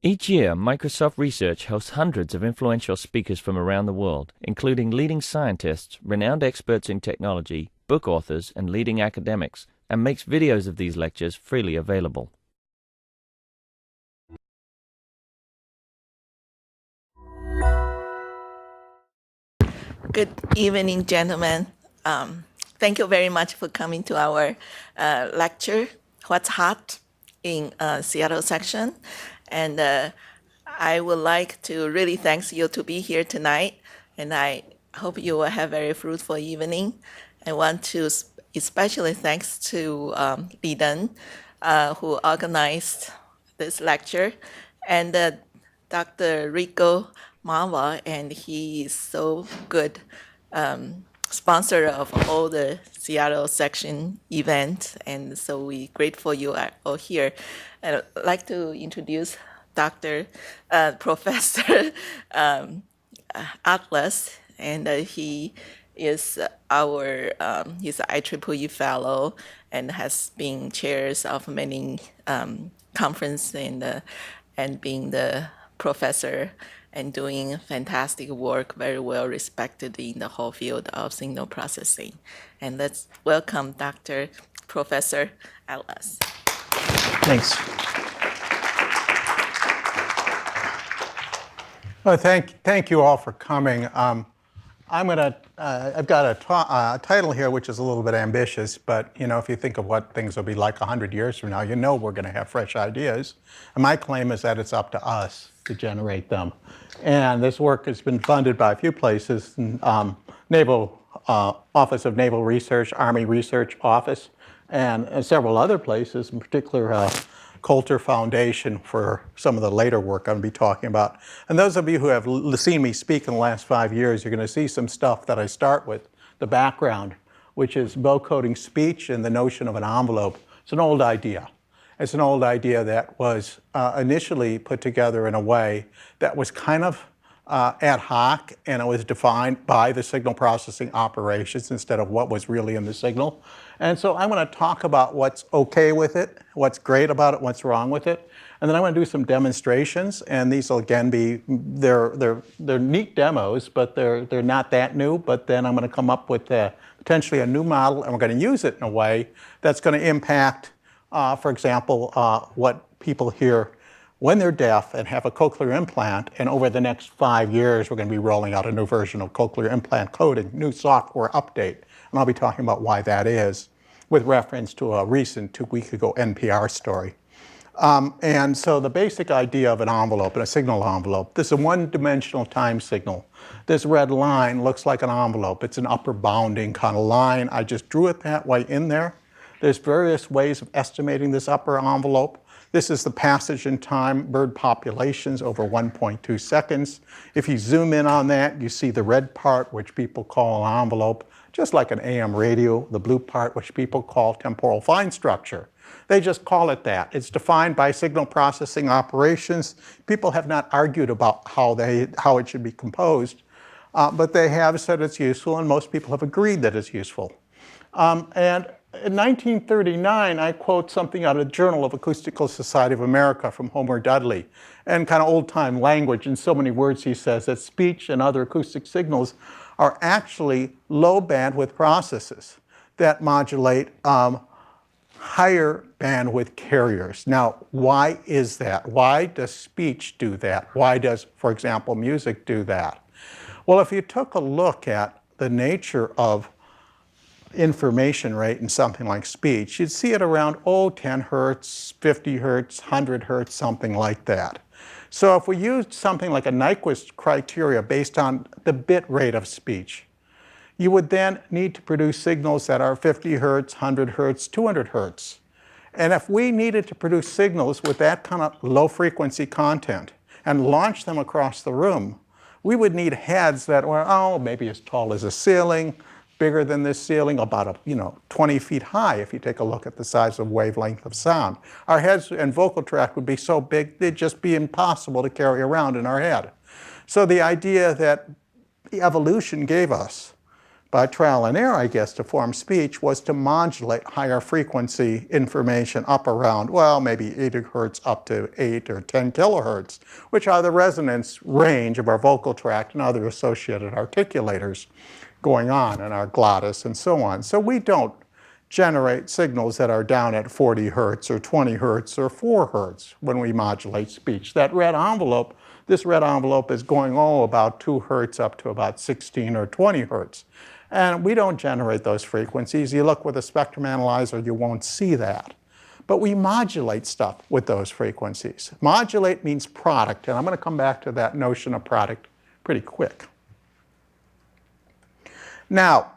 Each year, Microsoft Research hosts hundreds of influential speakers from around the world, including leading scientists, renowned experts in technology, book authors, and leading academics, and makes videos of these lectures freely available. Good evening, gentlemen. Thank you very much for coming to our lecture, What's Hot in Seattle section. And I would like to really thank you to be here tonight. And I hope you will have a very fruitful evening. I want to especially thanks to Li Den, who organized this lecture, and Dr. Rico Mava, and he is so good sponsor of all the Seattle section events, and so we grateful you are all here. I'd like to introduce Dr. Professor Atlas, and he is our he's an IEEE fellow and has been chairs of many conference and being the professor and doing fantastic work, very well respected in the whole field of signal processing. And let's welcome Dr. Professor Atlas. Thanks. Well, thank you all for coming. I've got a title here which is a little bit ambitious, but you know, if you think of what things will be like 100 years from now, you know we're going to have fresh ideas. And my claim is that it's up to us to generate them. And this work has been funded by a few places, Naval Office of Naval Research, Army Research Office, and several other places, in particular Coulter Foundation for some of the later work I'm going to be talking about. And those of you who have seen me speak in the last 5 years, you're going to see some stuff that I start with, the background, which is vocoding speech and the notion of an envelope. It's an old idea. It's an old idea that was initially put together in a way that was kind of ad hoc, and it was defined by the signal processing operations instead of what was really in the signal. And so I'm going to talk about what's okay with it, what's great about it, what's wrong with it, and then I'm going to do some demonstrations. And these will again be they're neat demos, but they're not that new. But then I'm going to come up with potentially a new model, and we're going to use it in a way that's going to impact, for example, what people hear when they're deaf and have a cochlear implant. And over the next 5 years, we're going to be rolling out a new version of cochlear implant coding, new software update. And I'll be talking about why that is with reference to a recent 2 week ago NPR story. And so the basic idea of an envelope, and a signal envelope, this is a one-dimensional time signal. This red line looks like an envelope. It's an upper bounding kind of line. I just drew it that way in there. There's various ways of estimating this upper envelope. This is the passage in time, bird populations over 1.2 seconds. If you zoom in on that, you see the red part, which people call an envelope, just like an AM radio, the blue part, which people call temporal fine structure. They just call it that. It's defined by signal processing operations. People have not argued about how it should be composed, but they have said it's useful, and most people have agreed that it's useful. And in 1939, I quote something out of the Journal of Acoustical Society of America from Homer Dudley, and kind of old-time language. In so many words, he says that speech and other acoustic signals are actually low bandwidth processes that modulate higher bandwidth carriers. Now, why is that? Why does speech do that? Why does, for example, music do that? Well, if you took a look at the nature of information rate in something like speech, you'd see it around, 10 hertz, 50 hertz, 100 hertz, something like that. So if we used something like a Nyquist criteria based on the bit rate of speech, you would then need to produce signals that are 50 hertz, 100 hertz, 200 hertz. And if we needed to produce signals with that kind of low frequency content and launch them across the room, we would need heads that were, maybe as tall as a ceiling, bigger than this ceiling, about 20 feet high if you take a look at the size of wavelength of sound. Our heads and vocal tract would be so big, they'd just be impossible to carry around in our head. So the idea that evolution gave us by trial and error, I guess, to form speech was to modulate higher frequency information up around, well, maybe 80 hertz up to 8 or 10 kilohertz, which are the resonance range of our vocal tract and other associated articulators going on in our glottis and so on. So we don't generate signals that are down at 40 hertz or 20 hertz or 4 hertz when we modulate speech. That red envelope, this red envelope is going about 2 hertz up to about 16 or 20 hertz. And we don't generate those frequencies. You look with a spectrum analyzer, you won't see that. But we modulate stuff with those frequencies. Modulate means product, and I'm going to come back to that notion of product pretty quick. Now,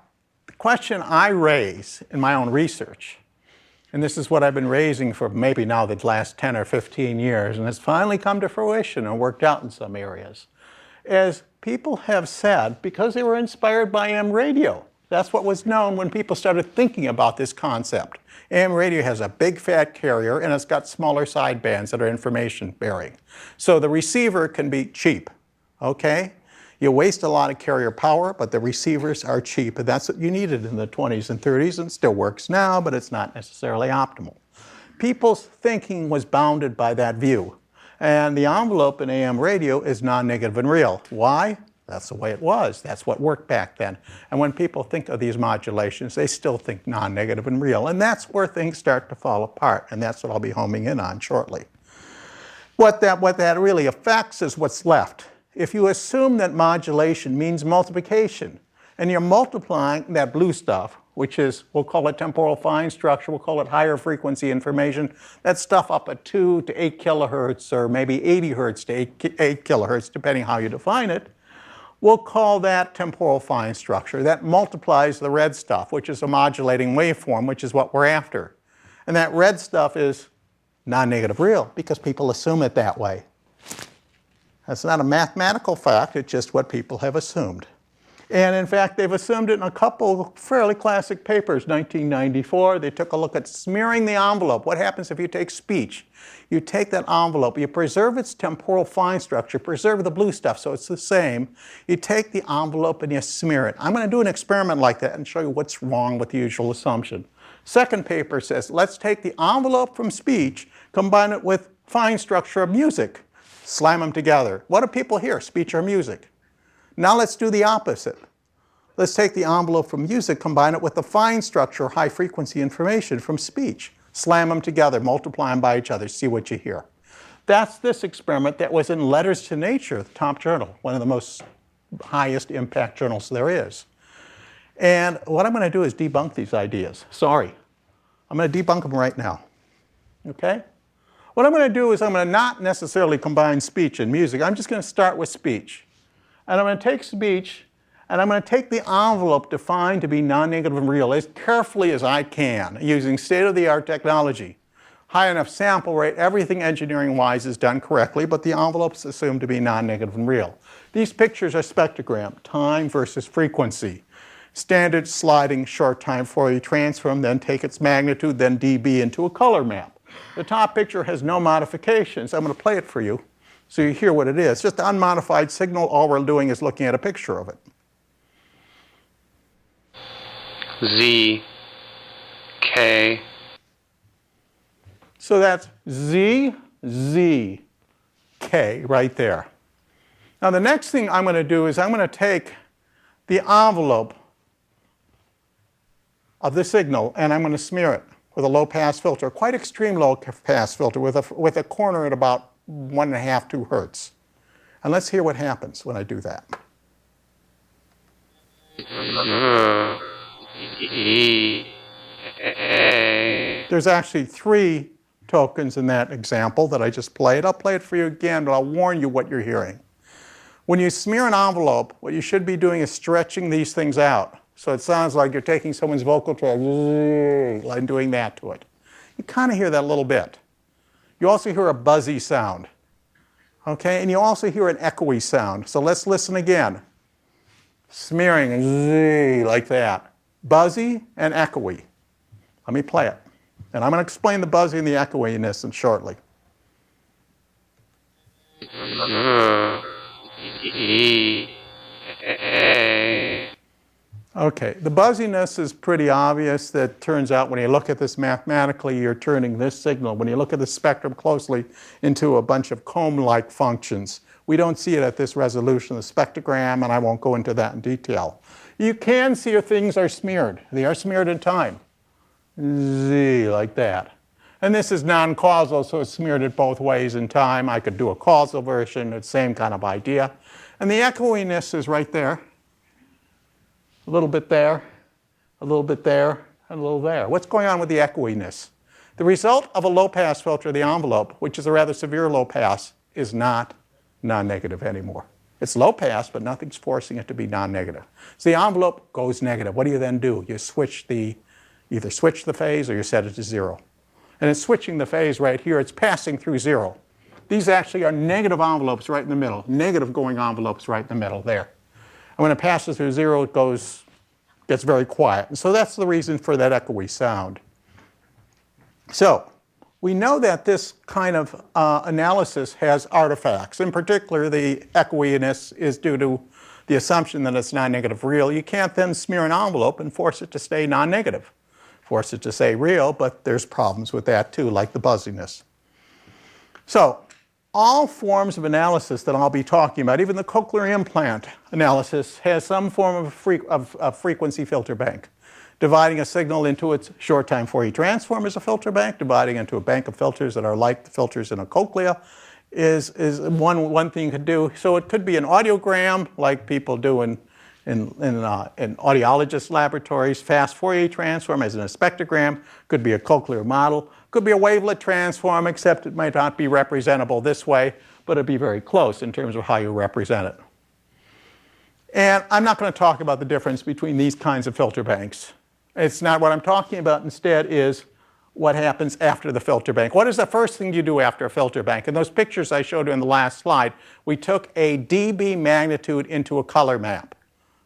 the question I raise in my own research, and this is what I've been raising for maybe now the last 10 or 15 years, and it's finally come to fruition and worked out in some areas, is people have said, because they were inspired by AM radio, that's what was known when people started thinking about this concept. AM radio has a big fat carrier and it's got smaller sidebands that are information bearing. So the receiver can be cheap, okay? You waste a lot of carrier power, but the receivers are cheap, and that's what you needed in the 20s and 30s, and still works now, but it's not necessarily optimal. People's thinking was bounded by that view, and the envelope in AM radio is non-negative and real. Why? That's the way it was. That's what worked back then. And when people think of these modulations, they still think non-negative and real, and that's where things start to fall apart, and that's what I'll be homing in on shortly. What that really affects is what's left. If you assume that modulation means multiplication, and you're multiplying that blue stuff, which is, we'll call it temporal fine structure, we'll call it higher frequency information, that stuff up at 2 to 8 kilohertz, or maybe 80 hertz to 8 kilohertz, depending how you define it, we'll call that temporal fine structure. That multiplies the red stuff, which is a modulating waveform, which is what we're after. And that red stuff is non-negative real, because people assume it that way. That's not a mathematical fact, it's just what people have assumed. And in fact, they've assumed it in a couple fairly classic papers. 1994, they took a look at smearing the envelope. What happens if you take speech? You take that envelope, you preserve its temporal fine structure, preserve the blue stuff so it's the same. You take the envelope and you smear it. I'm going to do an experiment like that and show you what's wrong with the usual assumption. Second paper says, let's take the envelope from speech, combine it with fine structure of music. Slam them together. What do people hear? Speech or music? Now let's do the opposite. Let's take the envelope from music, combine it with the fine structure, high frequency information from speech. Slam them together, multiply them by each other, see what you hear. That's this experiment that was in Letters to Nature, the top journal, one of the most highest impact journals there is. And what I'm going to do is debunk these ideas. Sorry. I'm going to debunk them right now. Okay? What I'm going to do is I'm going to not necessarily combine speech and music. I'm just going to start with speech. And I'm going to take speech, and I'm going to take the envelope defined to be non-negative and real as carefully as I can, using state-of-the-art technology. High enough sample rate, everything engineering-wise is done correctly, but the envelope's assumed to be non-negative and real. These pictures are spectrogram, time versus frequency. Standard sliding short time Fourier transform, then take its magnitude, then dB into a color map. The top picture has no modifications. I'm going to play it for you so you hear what it is. Just an unmodified signal. All we're doing is looking at a picture of it. Z, K. So that's Z, Z, K right there. Now the next thing I'm going to do is I'm going to take the envelope of the signal and I'm going to smear it with a low-pass filter, quite extreme low-pass filter with a corner at about 1.5, 2 hertz. And let's hear what happens when I do that. There's actually 3 tokens in that example that I just played. I'll play it for you again, but I'll warn you what you're hearing. When you smear an envelope, what you should be doing is stretching these things out. So it sounds like you're taking someone's vocal tract and doing that to it. You kind of hear that a little bit. You also hear a buzzy sound. Okay, and you also hear an echoey sound. So let's listen again. Smearing like that. Buzzy and echoey. Let me play it. And I'm going to explain the buzzy and the echoiness shortly. Okay, the buzziness is pretty obvious. That turns out when you look at this mathematically, you're turning this signal, when you look at the spectrum closely, into a bunch of comb-like functions. We don't see it at this resolution, the spectrogram, and I won't go into that in detail. You can see if things are smeared. They are smeared in time. Z, like that. And this is non-causal, so it's smeared it both ways in time. I could do a causal version, it's the same kind of idea. And the echoiness is right there. A little bit there, a little bit there, and a little there. What's going on with the echoiness? The result of a low-pass filter, the envelope, which is a rather severe low-pass, is not non-negative anymore. It's low-pass, but nothing's forcing it to be non-negative. So the envelope goes negative. What do you then do? You either switch the phase or you set it to 0. And it's switching the phase right here. It's passing through 0. These actually are negative envelopes right in the middle, negative going envelopes right in the middle there. And when it passes through 0, it gets very quiet. And so that's the reason for that echoey sound. So we know that this kind of analysis has artifacts. In particular, the echoiness is due to the assumption that it's non-negative real. You can't then smear an envelope and force it to stay non-negative. Force it to stay real, but there's problems with that too, like the buzziness. So all forms of analysis that I'll be talking about, even the cochlear implant analysis, has some form of frequency filter bank. Dividing a signal into its short-time Fourier transform is a filter bank. Dividing into a bank of filters that are like the filters in a cochlea is one thing you could do. So it could be an audiogram, like people do in audiologist laboratories. Fast Fourier transform as in a spectrogram. Could be a cochlear model. Could be a wavelet transform, except it might not be representable this way, but it'd be very close in terms of how you represent it. And I'm not going to talk about the difference between these kinds of filter banks. It's not what I'm talking about. Instead is what happens after the filter bank. What is the first thing you do after a filter bank? In those pictures I showed you in the last slide, we took a dB magnitude into a color map,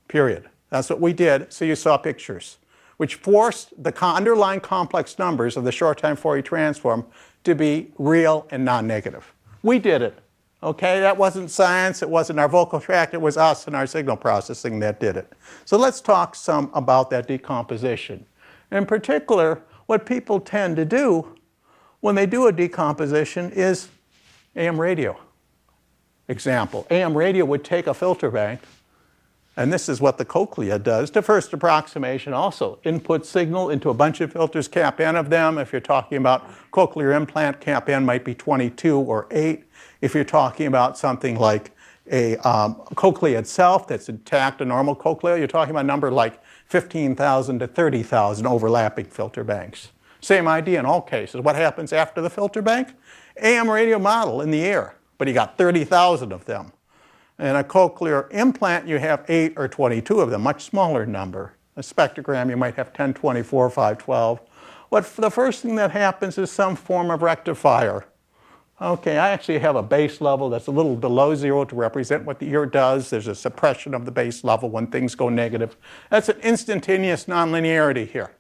period. That's what we did, so you saw pictures, which forced the underlying complex numbers of the short-time Fourier transform to be real and non-negative. We did it. Okay, that wasn't science, it wasn't our vocal tract, it was us and our signal processing that did it. So let's talk some about that decomposition. In particular, what people tend to do when they do a decomposition is AM radio. Example, AM radio would take a filter bank, and this is what the cochlea does. The first approximation also, input signal into a bunch of filters, cap n of them. If you're talking about cochlear implant, cap n might be 22 or 8. If you're talking about something like a cochlea itself that's intact, a normal cochlea, you're talking about a number like 15,000 to 30,000 overlapping filter banks. Same idea in all cases. What happens after the filter bank? AM radio model in the air, but you got 30,000 of them. In a cochlear implant, you have 8 or 22 of them, much smaller number. A spectrogram, you might have 10, 24, 5, 12. The first thing that happens is some form of rectifier. Okay, I actually have a base level that's a little below 0 to represent what the ear does. There's a suppression of the base level when things go negative. That's an instantaneous nonlinearity here.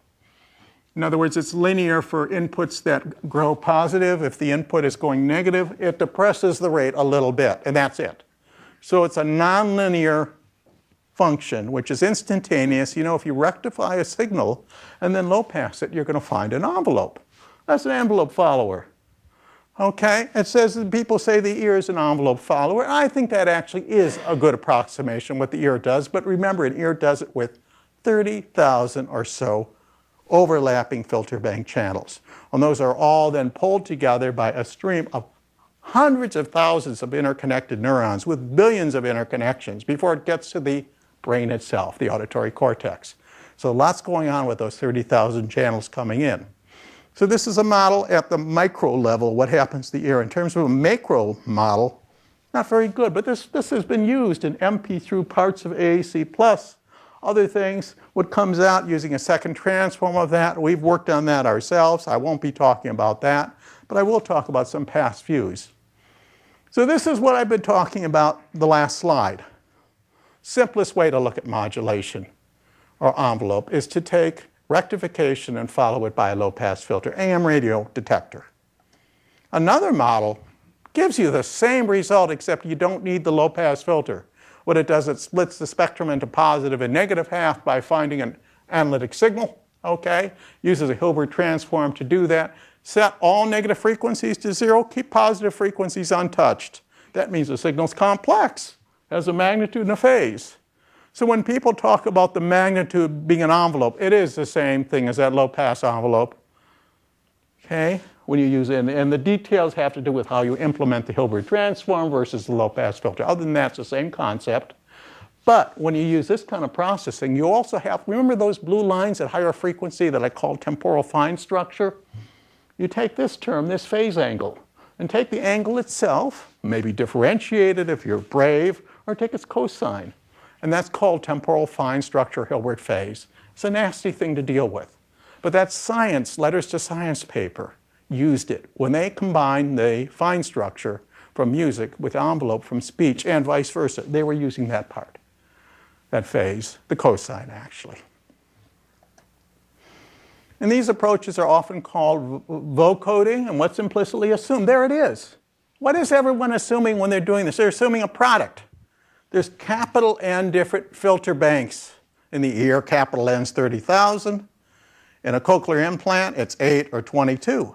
In other words, it's linear for inputs that grow positive. If the input is going negative, it depresses the rate a little bit, and that's it. So it's a nonlinear function, which is instantaneous. You know, if you rectify a signal and then low pass it, you're going to find an envelope. That's an envelope follower. Okay, it says that people say the ear is an envelope follower. I think that actually is a good approximation what the ear does, but remember, an ear does it with 30,000 or so overlapping filter bank channels. And those are all then pulled together by a stream of hundreds of thousands of interconnected neurons with billions of interconnections before it gets to the brain itself, the auditory cortex. So lots going on with those 30,000 channels coming in. So this is a model at the micro level, what happens to the ear. In terms of a macro model, not very good, but this has been used in MP through parts of AAC plus other things. What comes out using a second transform of that, we've worked on that ourselves. I won't be talking about that, but I will talk about some past views. So this is what I've been talking about the last slide. Simplest way to look at modulation or envelope is to take rectification and follow it by a low-pass filter, AM radio detector. Another model gives you the same result, except you don't need the low-pass filter. What it does, it splits the spectrum into positive and negative half by finding an analytic signal, okay? Uses a Hilbert transform to do that. Set all negative frequencies to 0, keep positive frequencies untouched. That means the signal's complex, has a magnitude and a phase. So when people talk about the magnitude being an envelope, it is the same thing as that low-pass envelope, okay? When you use it, and the details have to do with how you implement the Hilbert transform versus the low-pass filter. Other than that, it's the same concept. But when you use this kind of processing, you also have, remember those blue lines at higher frequency that I call temporal fine structure? You take this term, this phase angle, and take the angle itself, maybe differentiate it if you're brave, or take its cosine. And that's called temporal fine structure Hilbert phase. It's a nasty thing to deal with. But that's science, letters to science paper, used it. When they combined the fine structure from music with envelope from speech and vice versa, they were using that part, that phase, the cosine actually. And these approaches are often called vocoding, and what's implicitly assumed? There it is. What is everyone assuming when they're doing this? They're assuming a product. There's capital N different filter banks. In the ear, capital N's 30,000. In a cochlear implant, it's 8 or 22.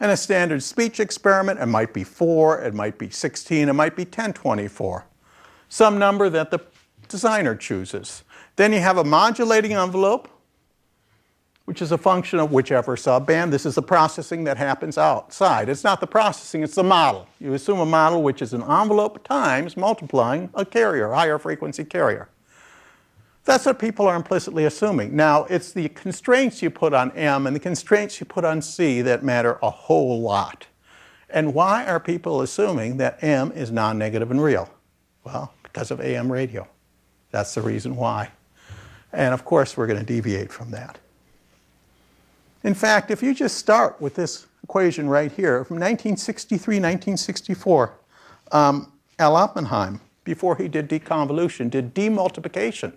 In a standard speech experiment, it might be 4, it might be 16, it might be 1024. Some number that the designer chooses. Then you have a modulating envelope, which is a function of whichever subband. This is the processing that happens outside. It's not the processing, it's the model. You assume a model which is an envelope times multiplying a carrier, a higher frequency carrier. That's what people are implicitly assuming. Now, it's the constraints you put on M and the constraints you put on C that matter a whole lot. And why are people assuming that M is non-negative and real? Well, because of AM radio. That's the reason why. And of course, we're going to deviate from that. In fact, if you just start with this equation right here, from 1963, 1964, Al Oppenheim, before he did deconvolution, did demultiplication.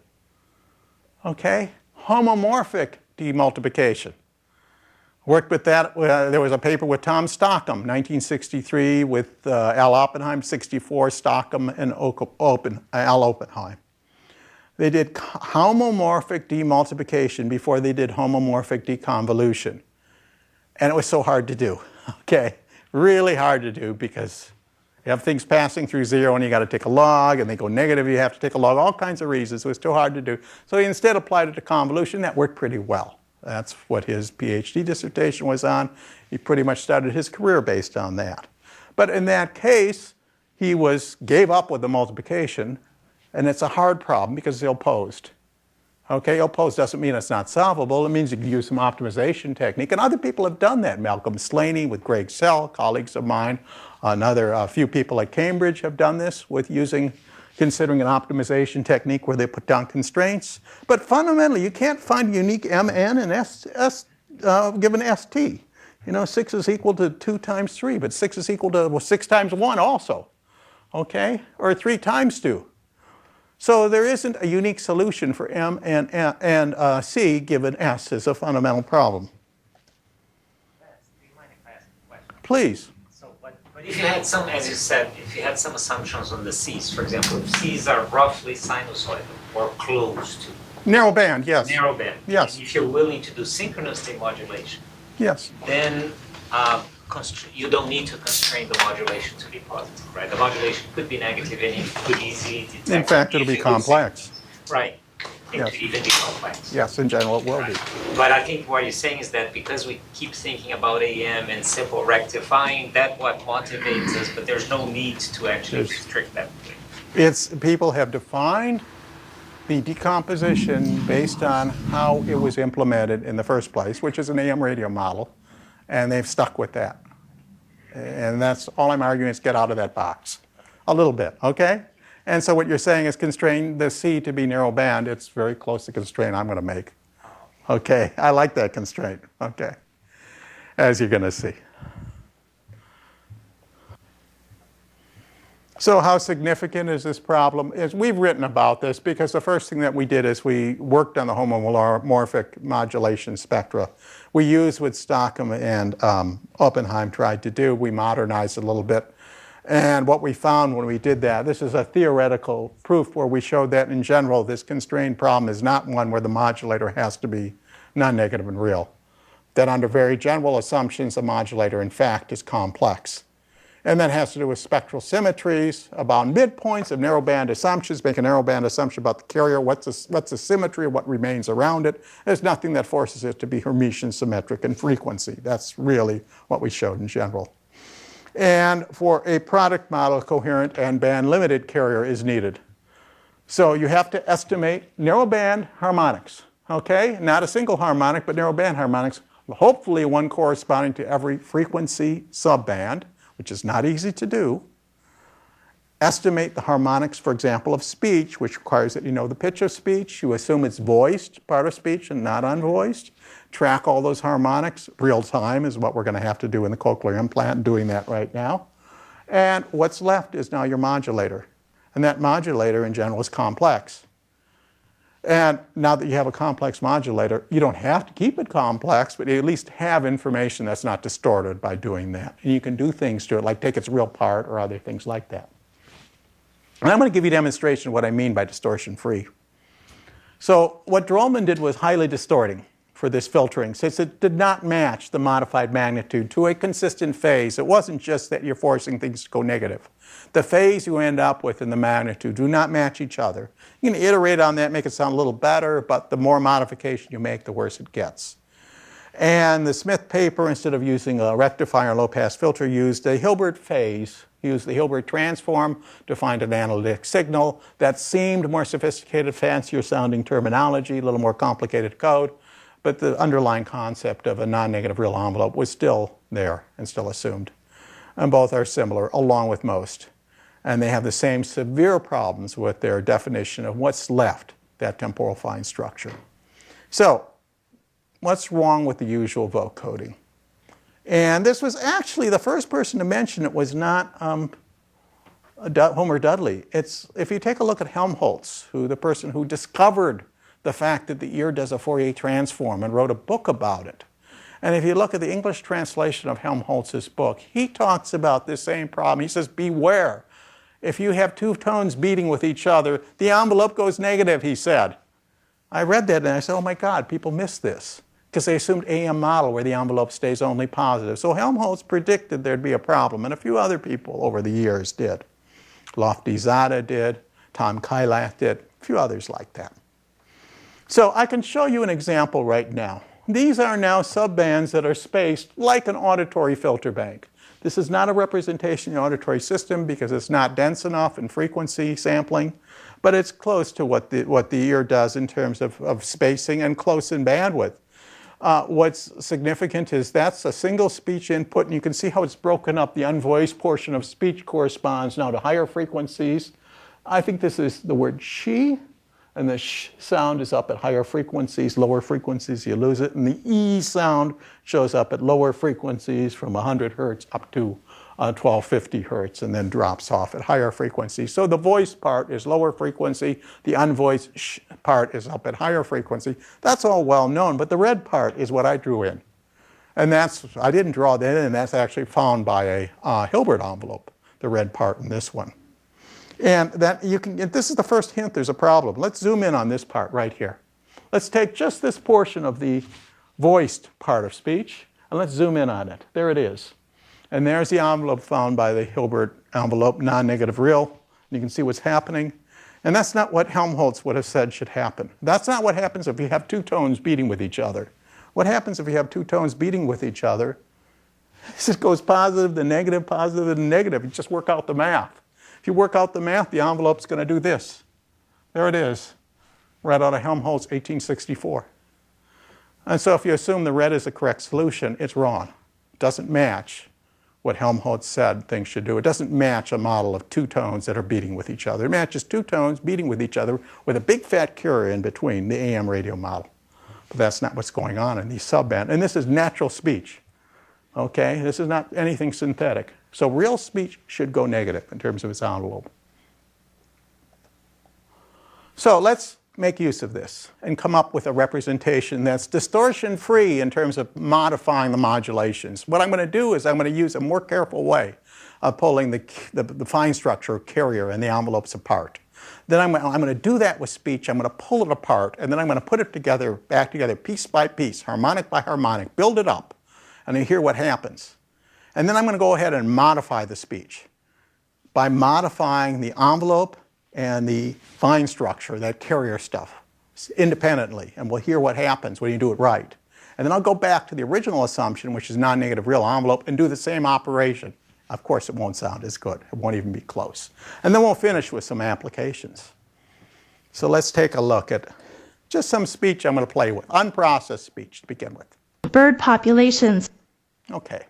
Okay? Homomorphic demultiplication. Worked with that. There was a paper with Tom Stockham, 1963, with Al Oppenheim, 64, Stockham, and Al Oppenheim. They did homomorphic demultiplication before they did homomorphic deconvolution. And it was so hard to do, okay? Really hard to do because you have things passing through 0 and you got to take a log, and they go negative, you have to take a log, all kinds of reasons. It was too hard to do. So he instead applied it to convolution. That worked pretty well. That's what his PhD dissertation was on. He pretty much started his career based on that. But in that case, he gave up with the multiplication. And it's a hard problem because it's ill-posed. Okay, ill-posed doesn't mean it's not solvable. It means you can use some optimization technique. And other people have done that. Malcolm Slaney with Greg Sell, colleagues of mine. A few people at Cambridge have done this with considering an optimization technique where they put down constraints. But fundamentally, you can't find unique MN and given ST. You know, 6 is equal to 2 times 3, but 6 is equal to 6 times 1 also. Okay, or 3 times 2. So there isn't a unique solution for M and C given S is a fundamental problem. Do you mind if I ask a question? Please. So, but if you had some, as you said, if you had some assumptions on the Cs, for example, if Cs are roughly sinusoidal or close to Narrow band, yes. narrow band, Yes. and if you're willing to do synchronous demodulation, Yes. then you don't need to constrain the modulation to be positive, right? The modulation could be negative and it could easily detect. In fact, it'll be complex. Right. It Yes. could even be complex. Yes, in general it will be. But I think what you're saying is that because we keep thinking about AM and simple rectifying, that's what motivates us, but there's no need to actually restrict that. People have defined the decomposition based on how it was implemented in the first place, which is an AM radio model, and they've stuck with that. And that's all I'm arguing is get out of that box a little bit, okay? And so what you're saying is constrain the C to be narrow band. It's very close to constraint I'm going to make. Okay, I like that constraint, okay, as you're going to see. So how significant is this problem? We've written about this because the first thing that we did is we worked on the homomorphic modulation spectra. We used what Stockham and Oppenheim tried to do. We modernized it a little bit. And what we found when we did that, this is a theoretical proof where we showed that in general this constrained problem is not one where the modulator has to be non-negative and real. That under very general assumptions, the modulator in fact is complex. And that has to do with spectral symmetries, about midpoints of narrowband assumptions, make a narrowband assumption about the carrier, what's the symmetry of what remains around it. There's nothing that forces it to be Hermitian symmetric in frequency. That's really what we showed in general. And for a product model, coherent and band-limited carrier is needed. So you have to estimate narrowband harmonics, okay? Not a single harmonic, but narrowband harmonics, hopefully one corresponding to every frequency subband, which is not easy to do. Estimate the harmonics, for example, of speech, which requires that you know the pitch of speech. You assume it's voiced part of speech and not unvoiced. Track all those harmonics. Real time is what we're going to have to do in the cochlear implant, doing that right now. And what's left is now your modulator. And that modulator in general is complex. And now that you have a complex modulator, you don't have to keep it complex, but you at least have information that's not distorted by doing that. And you can do things to it, like take its real part or other things like that. And I'm going to give you a demonstration of what I mean by distortion-free. So what Drollman did was highly distorting for this filtering, since it did not match the modified magnitude to a consistent phase. It wasn't just that you're forcing things to go negative. The phase you end up with and the magnitude do not match each other. You can iterate on that, make it sound a little better, but the more modification you make, the worse it gets. And the Smith paper, instead of using a rectifier low-pass filter, used a Hilbert phase, used the Hilbert transform to find an analytic signal that seemed more sophisticated, fancier sounding terminology, a little more complicated code, but the underlying concept of a non-negative real envelope was still there and still assumed. And both are similar, along with most. And they have the same severe problems with their definition of what's left, that temporal fine structure. So, what's wrong with the usual vote coding? And this was actually, the first person to mention it was not Homer Dudley. If you take a look at Helmholtz, the person who discovered the fact that the ear does a Fourier transform and wrote a book about it. And if you look at the English translation of Helmholtz's book, he talks about this same problem. He says, beware. If you have two tones beating with each other, the envelope goes negative, he said. I read that and I said, oh my God, people miss this. Because they assumed AM model where the envelope stays only positive. So Helmholtz predicted there'd be a problem, and a few other people over the years did. Lofty-Zada did, Tom Kailath did, a few others like that. So I can show you an example right now. These are now subbands that are spaced like an auditory filter bank. This is not a representation of the auditory system because it's not dense enough in frequency sampling, but it's close to what the ear does in terms of spacing and close in bandwidth. What's significant is that's a single speech input, and you can see how it's broken up. The unvoiced portion of speech corresponds now to higher frequencies. I think this is the word she. And the sh sound is up at higher frequencies. Lower frequencies, you lose it. And the E sound shows up at lower frequencies from 100 hertz up to 1250 hertz and then drops off at higher frequencies. So the voice part is lower frequency. The unvoiced sh part is up at higher frequency. That's all well known, but the red part is what I drew in. And I didn't draw that in. That's actually found by a Hilbert envelope, the red part in this one. And this is the first hint there's a problem. Let's zoom in on this part right here. Let's take just this portion of the voiced part of speech, and let's zoom in on it. There it is. And there's the envelope found by the Hilbert envelope, non-negative real. You can see what's happening. And that's not what Helmholtz would have said should happen. That's not what happens if you have two tones beating with each other. What happens if you have two tones beating with each other? It goes positive, then negative, positive, then negative. You just work out the math. If you work out the math, the envelope's going to do this. There it is, right out of Helmholtz, 1864. And so if you assume the red is the correct solution, it's wrong. It doesn't match what Helmholtz said things should do. It doesn't match a model of two tones that are beating with each other. It matches two tones beating with each other with a big fat carrier in between, the AM radio model. But that's not what's going on in these subbands. And this is natural speech. Okay? This is not anything synthetic. So real speech should go negative in terms of its envelope. So let's make use of this and come up with a representation that's distortion-free in terms of modifying the modulations. What I'm going to do is I'm going to use a more careful way of pulling the fine structure of carrier and the envelopes apart. Then I'm going to do that with speech. I'm going to pull it apart, and then I'm going to put it together, back together, piece by piece, harmonic by harmonic, build it up, and you hear what happens. And then I'm going to go ahead and modify the speech by modifying the envelope and the fine structure, that carrier stuff, independently, and we'll hear what happens when you do it right. And then I'll go back to the original assumption, which is non-negative real envelope, and do the same operation. Of course, it won't sound as good. It won't even be close. And then we'll finish with some applications. So let's take a look at just some speech I'm going to play with, unprocessed speech to begin with. Bird populations. Okay.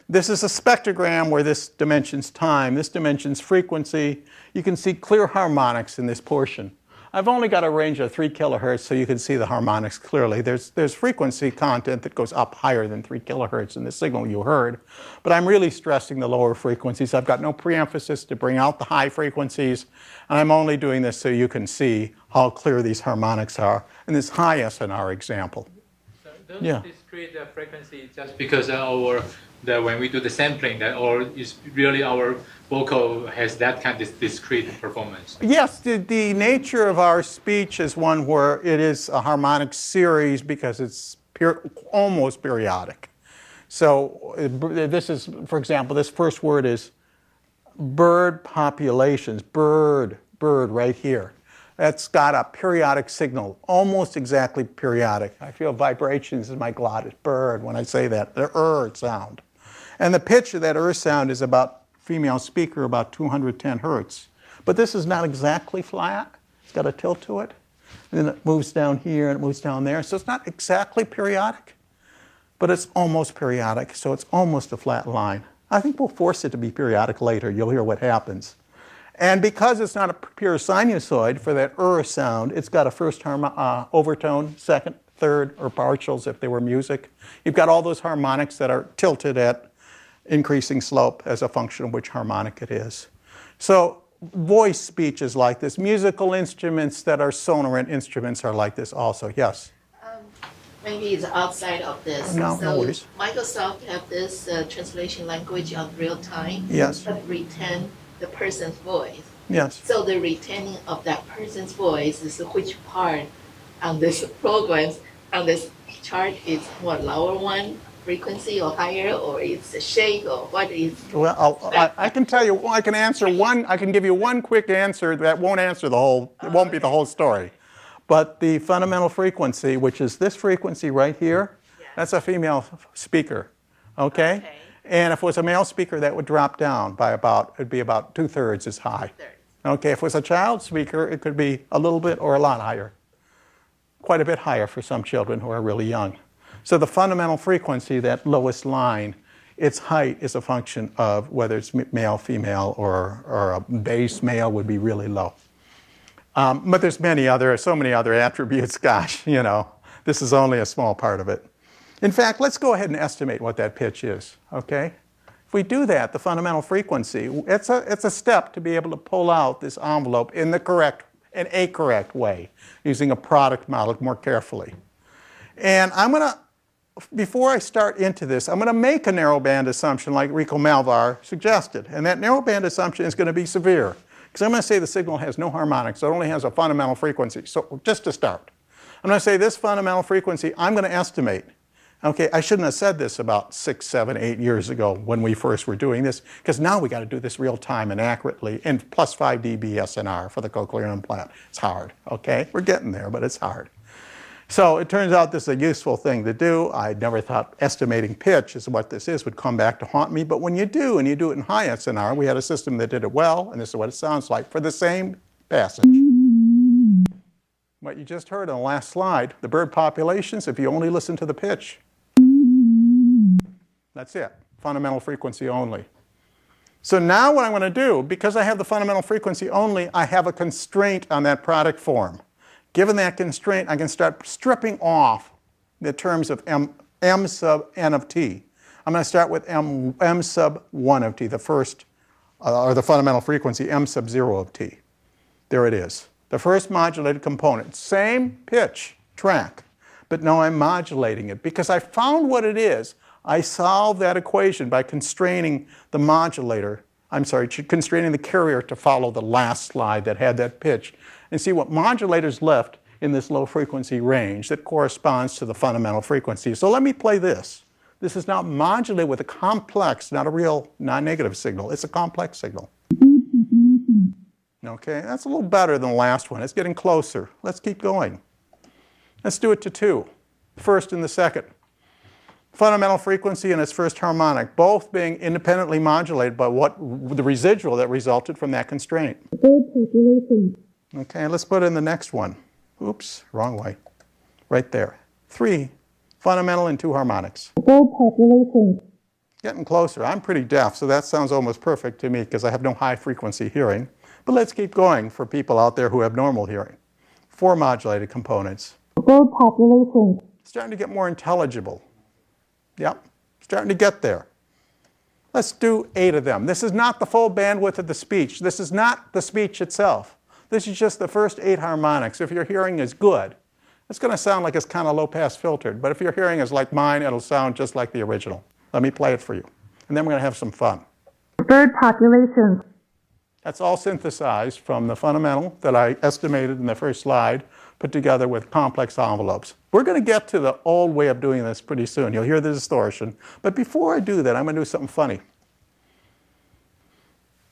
This is a spectrogram where this dimension's time, this dimension's frequency. You can see clear harmonics in this portion. I've only got a range of 3 kilohertz so you can see the harmonics clearly. There's frequency content that goes up higher than 3 kilohertz in the signal you heard, but I'm really stressing the lower frequencies. I've got no preemphasis to bring out the high frequencies, and I'm only doing this so you can see how clear these harmonics are in this high SNR example. So those discrete frequency just because when we do the sampling, that or is really our vocal has that kind of discrete performance? Yes, the nature of our speech is one where it is a harmonic series because it's almost periodic. So this is, for example, this first word is bird populations, bird right here. That's got a periodic signal, almost exactly periodic. I feel vibrations in my glottis, bird, when I say that, the sound. And the pitch of that sound is about, female speaker, about 210 hertz. But this is not exactly flat. It's got a tilt to it. And then it moves down here and it moves down there. So it's not exactly periodic, but it's almost periodic. So it's almost a flat line. I think we'll force it to be periodic later. You'll hear what happens. And because it's not a pure sinusoid for that sound, it's got a first overtone, second, third, or partials if they were music. You've got all those harmonics that are tilted at increasing slope as a function of which harmonic it is. So voice speech is like this. Musical instruments that are sonorant instruments are like this also. Yes? Maybe it's outside of this. No worries. Microsoft have this translation language of real time. Yes. But retain the person's voice. Yes. So the retaining of that person's voice is which part on this program, on this chart is what, lower one frequency or higher, or it's a shake, or what is? Well, I can tell you, I can answer one, I can give you one quick answer that won't answer the whole, it won't be the whole story. But the fundamental frequency, which is this frequency right here, that's a female speaker, okay? And if it was a male speaker, that would drop down by about, it'd be about 2/3 as high. Okay, if it was a child speaker, it could be a little bit or a lot higher. Quite a bit higher for some children who are really young. So the fundamental frequency, that lowest line, its height is a function of whether it's male, female, or a bass male would be really low. But there's so many other attributes, gosh, you know, this is only a small part of it. In fact, let's go ahead and estimate what that pitch is, okay? If we do that, the fundamental frequency, it's a step to be able to pull out this envelope in a correct way, using a product model more carefully. And I'm going to, before I start into this, I'm going to make a narrowband assumption like Rico Malvar suggested. And that narrowband assumption is going to be severe, because I'm going to say the signal has no harmonics, so it only has a fundamental frequency. So just to start, I'm going to say this fundamental frequency, I'm going to estimate. Okay, I shouldn't have said this about 6, 7, 8 years ago when we first were doing this, because now we got to do this real time and accurately, and plus 5 dB SNR for the cochlear implant. It's hard, okay? We're getting there, but it's hard. So it turns out this is a useful thing to do. I never thought estimating pitch is what this is would come back to haunt me, but when you do, and you do it in high SNR, we had a system that did it well, and this is what it sounds like for the same passage. What you just heard on the last slide, the bird populations, if you only listen to the pitch, that's it, fundamental frequency only. So now what I'm going to do, because I have the fundamental frequency only, I have a constraint on that product form. Given that constraint, I can start stripping off the terms of m sub n of t. I'm going to start with m sub 1 of t, the first, or the fundamental frequency, m sub 0 of t. There it is. The first modulated component. Same pitch track, but now I'm modulating it because I found what it is. I solved that equation by constraining the modulator, constraining the carrier to follow the last slide that had that pitch. And see what modulators left in this low frequency range that corresponds to the fundamental frequency. So let me play this. This is now modulated with a complex, not a real non-negative signal. It's a complex signal. Okay, that's a little better than the last one. It's getting closer. Let's keep going. Let's do it to 2, first and the second. Fundamental frequency and its first harmonic, both being independently modulated by the residual that resulted from that constraint. Okay, let's put in the next one. Oops, wrong way. Right there. 3 fundamental and 2 harmonics. Getting closer. I'm pretty deaf, so that sounds almost perfect to me because I have no high frequency hearing. But let's keep going for people out there who have normal hearing. 4 modulated components. Starting to get more intelligible. Yep, starting to get there. Let's do 8 of them. This is not the full bandwidth of the speech. This is not the speech itself. This is just the first 8 harmonics. If your hearing is good, it's going to sound like it's kind of low-pass filtered. But if your hearing is like mine, it'll sound just like the original. Let me play it for you. And then we're going to have some fun. Bird populations. That's all synthesized from the fundamental that I estimated in the first slide, put together with complex envelopes. We're going to get to the old way of doing this pretty soon. You'll hear the distortion. But before I do that, I'm going to do something funny.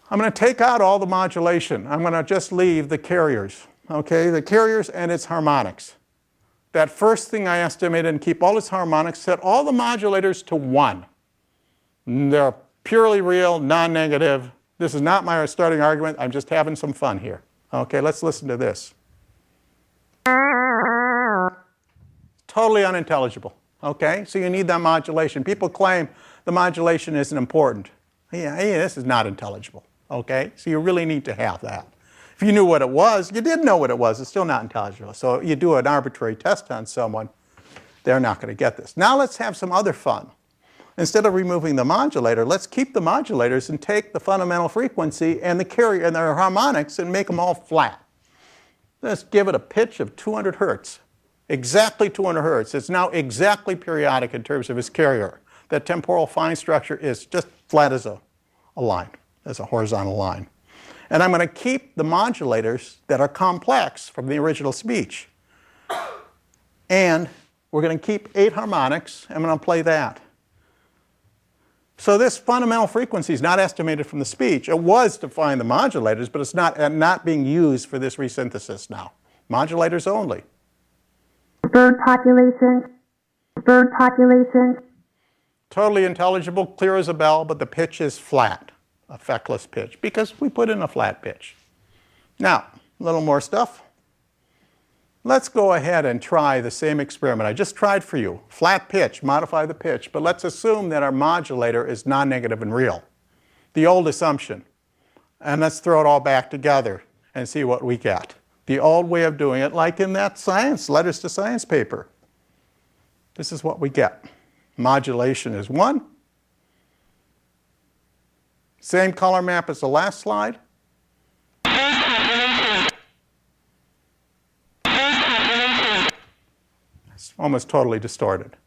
I'm going to take out all the modulation. I'm going to just leave the carriers. Okay, the carriers and its harmonics. That first thing I estimated and keep all its harmonics, set all the modulators to 1. They're purely real, non-negative. This is not my starting argument. I'm just having some fun here. Okay, let's listen to this. Totally unintelligible. Okay, so you need that modulation. People claim the modulation isn't important. Yeah, this is not intelligible. Okay, so you really need to have that. If you knew what it was, you didn't know what it was, it's still not intelligible. So you do an arbitrary test on someone, they're not going to get this. Now let's have some other fun. Instead of removing the modulator, let's keep the modulators and take the fundamental frequency and the carrier and their harmonics and make them all flat. Let's give it a pitch of 200 hertz. Exactly 200 hertz. It's now exactly periodic in terms of its carrier. That temporal fine structure is just flat as a line, as a horizontal line. And I'm going to keep the modulators that are complex from the original speech. And we're going to keep 8 harmonics. I'm going to play that. So this fundamental frequency is not estimated from the speech. It was to find the modulators, but it's not being used for this resynthesis now. Modulators only. Bird populations. Bird populations. Totally intelligible, clear as a bell, but the pitch is flat. A feckless pitch, because we put in a flat pitch. Now, a little more stuff. Let's go ahead and try the same experiment I just tried for you. Flat pitch, modify the pitch, but let's assume that our modulator is non-negative and real. The old assumption. And let's throw it all back together and see what we get. The old way of doing it, like in that science, letters to science paper. This is what we get. Modulation is 1. Same color map as the last slide. It's almost totally distorted.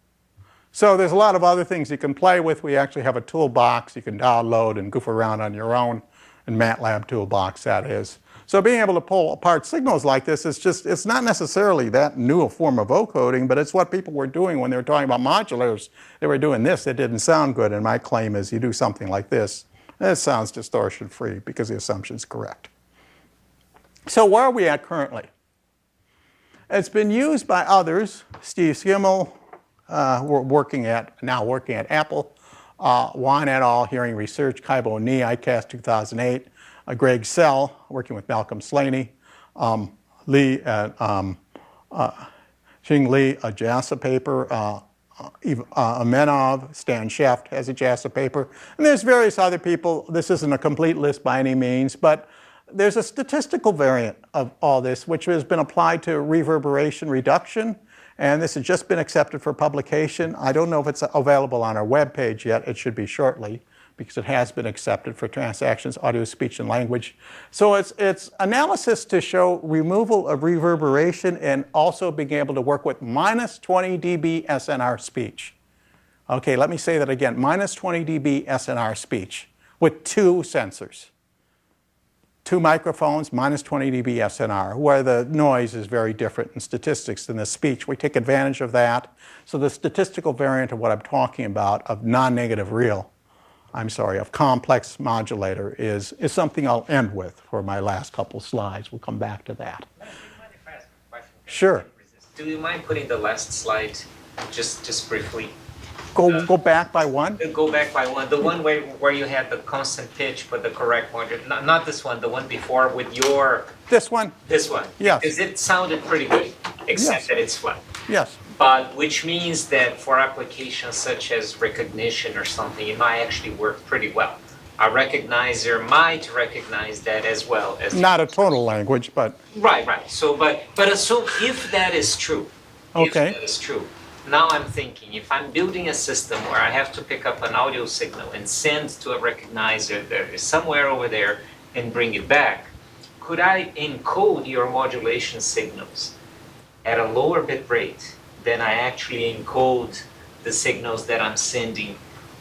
So there's a lot of other things you can play with. We actually have a toolbox you can download and goof around on your own, and MATLAB toolbox that is. So being able to pull apart signals like this is just, it's not necessarily that new a form of vocoding, but it's what people were doing when they were talking about modulators. They were doing this, it didn't sound good, and my claim is you do something like this, and it sounds distortion-free because the assumption's correct. So where are we at currently? It's been used by others. Steve Schimmel, now working at Apple, Juan et al., Hearing Research, Kaibo Ni, ICAST 2008, Greg Sell, working with Malcolm Slaney, Lee at Xing Li, a JASA paper, Amenov, Stan Sheft has a JASA paper, and there's various other people. This isn't a complete list by any means, but there's a statistical variant of all this, which has been applied to reverberation reduction, and this has just been accepted for publication. I don't know if it's available on our web page yet. It should be shortly. because it has been accepted for transactions, audio, speech, and language. So it's analysis to show removal of reverberation and also being able to work with minus 20 dB SNR speech. Okay, let me say that again, minus 20 dB SNR speech with 2 sensors. 2 microphones, minus 20 dB SNR, where the noise is very different in statistics than the speech. We take advantage of that. So the statistical variant of what I'm talking about, of non-negative real, of complex modulator is something I'll end with for my last couple slides. We'll come back to that. Do you mind if I ask a question? Sure. Do you mind putting the last slide just briefly? Go back by one? Go back by one. The one where you had the constant pitch but the correct modulation. Not this one, the one before with your... This one? This one. Yes. Because it sounded pretty good, except Yes. that it's flat. Yes. But which means that for applications such as recognition or something, it might actually work pretty well. A recognizer might recognize that as well as... Not a tonal language, but... Right. So, but assume if that is true, Okay. if that is true, now I'm thinking, if I'm building a system where I have to pick up an audio signal and send to a recognizer that is somewhere over there and bring it back, could I encode your modulation signals at a lower bit rate than I actually encode the signals that I'm sending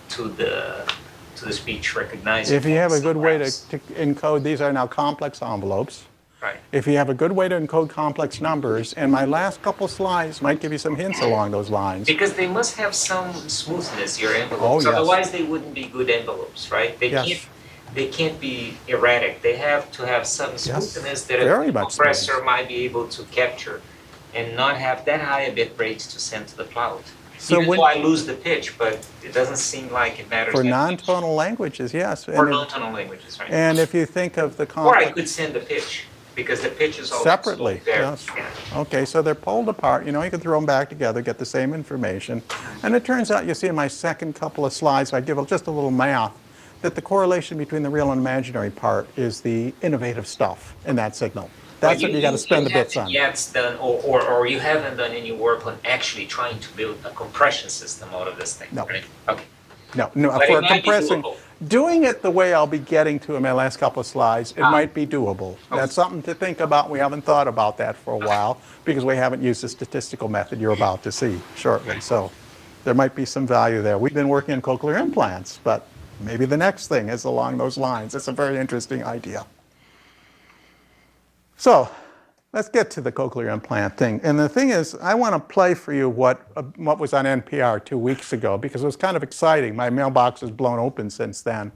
to the speech recognizer? If you have a good way to encode, these are now complex envelopes. Right. If you have a good way to encode complex numbers, and my last couple slides might give you some hints along those lines. Because they must have some smoothness, your envelopes. Oh, yes. Otherwise, they wouldn't be good envelopes, right? Yes. They can't be erratic. They have to have some smoothness that very a much compressor might be able to capture and not have that high a bit rate to send to the cloud. So Even when- though I lose the pitch, but it doesn't seem like it matters For that much. non-tonal languages, yes. For non-tonal languages, right? And if you think of the Or I complex... could send the pitch, because the pitch is also Separately, there. yes. Yeah. Okay, so they're pulled apart. You know, you can throw them back together, get the same information. And it turns out, you see in my second couple of slides, I give just a little math, that the correlation between the real and imaginary part is the innovative stuff in that signal. That's what you got to spend the bits on. Yet done, or you haven't done any work on actually trying to build a compression system out of this thing, No. right? Okay. No, But for it might be compressing, doable. doing it the way I'll be getting to in my last couple of slides, it might be doable. That's something to think about. We haven't thought about that for a while because we haven't used the statistical method you're about to see shortly. So there might be some value there. We've been working on cochlear implants, but maybe the next thing is along those lines. It's a very interesting idea. So let's get to the cochlear implant thing. And the thing is, I want to play for you what was on NPR 2 weeks ago because it was kind of exciting. My mailbox has blown open since then.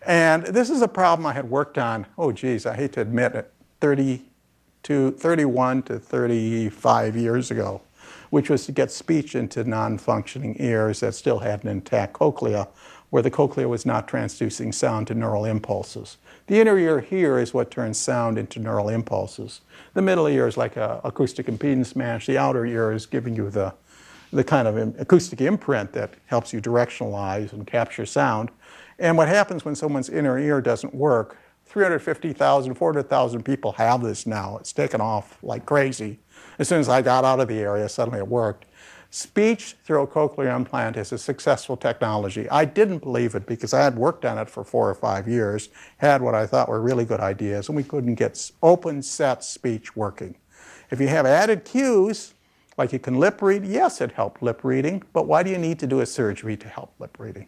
And this is a problem I had worked on, oh geez, I hate to admit it, 31 to 35 years ago, which was to get speech into non-functioning ears that still had an intact cochlea, where the cochlea was not transducing sound to neural impulses. The inner ear here is what turns sound into neural impulses. The middle ear is like an acoustic impedance match. The outer ear is giving you the kind of acoustic imprint that helps you directionalize and capture sound. And what happens when someone's inner ear doesn't work, 350,000, 400,000 people have this now. It's taken off like crazy. As soon as I got out of the area, suddenly it worked. Speech through a cochlear implant is a successful technology. I didn't believe it because I had worked on it for 4 or 5 years, had what I thought were really good ideas, and we couldn't get open set speech working. If you have added cues, like you can lip read, yes, it helped lip reading, but why do you need to do a surgery to help lip reading?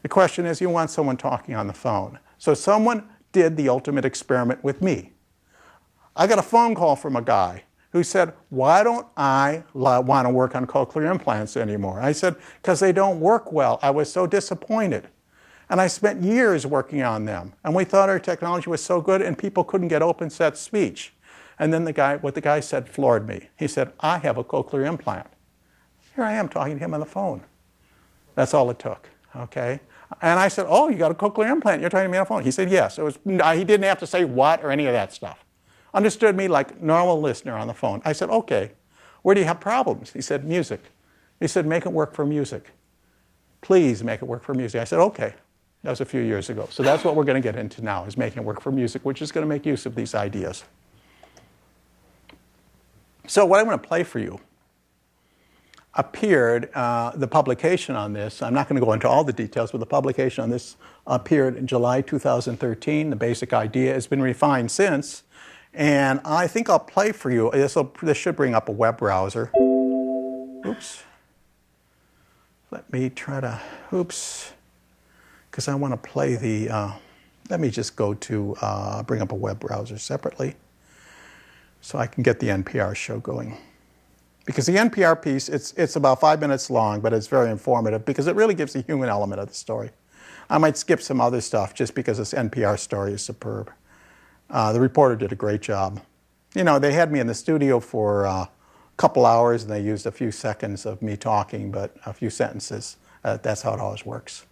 The question is, you want someone talking on the phone. So someone did the ultimate experiment with me. I got a phone call from a guy who said, why don't I want to work on cochlear implants anymore? I said, because they don't work well. I was so disappointed. And I spent years working on them. And we thought our technology was so good and people couldn't get open set speech. And then what the guy said floored me. He said, I have a cochlear implant. Here I am talking to him on the phone. That's all it took, okay? And I said, oh, you got a cochlear implant, you're talking to me on the phone. He said, yes. He didn't have to say what or any of that stuff. Understood me like normal listener on the phone. I said, okay, where do you have problems? He said, music. He said, make it work for music. Please make it work for music. I said, okay. That was a few years ago. So that's what we're going to get into now, is making it work for music, which is going to make use of these ideas. So what I'm going to play for you, appeared, the publication on this, I'm not going to go into all the details, but the publication on this appeared in July 2013. The basic idea has been refined since. And I think I'll play for you. This should bring up a web browser. Oops. Let me try to, because I want to play the, let me just go to bring up a web browser separately so I can get the NPR show going. Because the NPR piece, it's about 5 minutes long, but it's very informative because it really gives the human element of the story. I might skip some other stuff just because this NPR story is superb. The reporter did a great job. You know, they had me in the studio for a couple hours and they used a few seconds of me talking, but a few sentences. That's how it always works.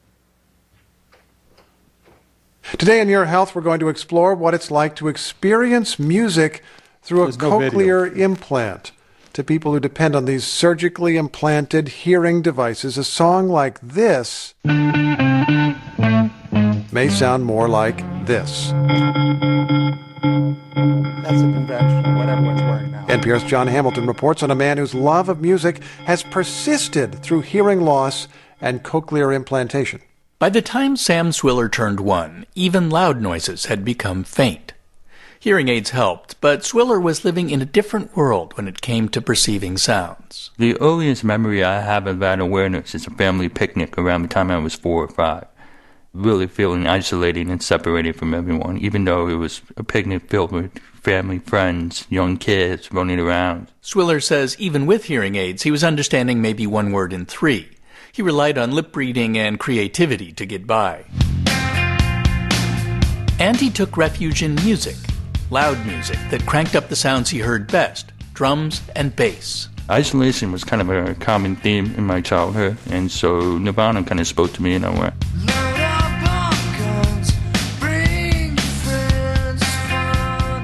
Today in Your Health, we're going to explore what it's like to experience music through a cochlear implant. To people who depend on these surgically implanted hearing devices, a song like this may sound more like this. That's a convention, what everyone's wearing now. NPR's John Hamilton reports on a man whose love of music has persisted through hearing loss and cochlear implantation. By the time Sam Swiller turned 1, even loud noises had become faint. Hearing aids helped, but Swiller was living in a different world when it came to perceiving sounds. The earliest memory I have of that awareness is a family picnic around the time I was 4 or 5. Really feeling isolated and separated from everyone, even though it was a picnic filled with family, friends, young kids running around. Swiller says even with hearing aids, he was understanding maybe 1 word in 3. He relied on lip reading and creativity to get by. And he took refuge in music. Loud music that cranked up the sounds he heard best, drums and bass. Isolation was kind of a common theme in my childhood, and so Nirvana kind of spoke to me in a way.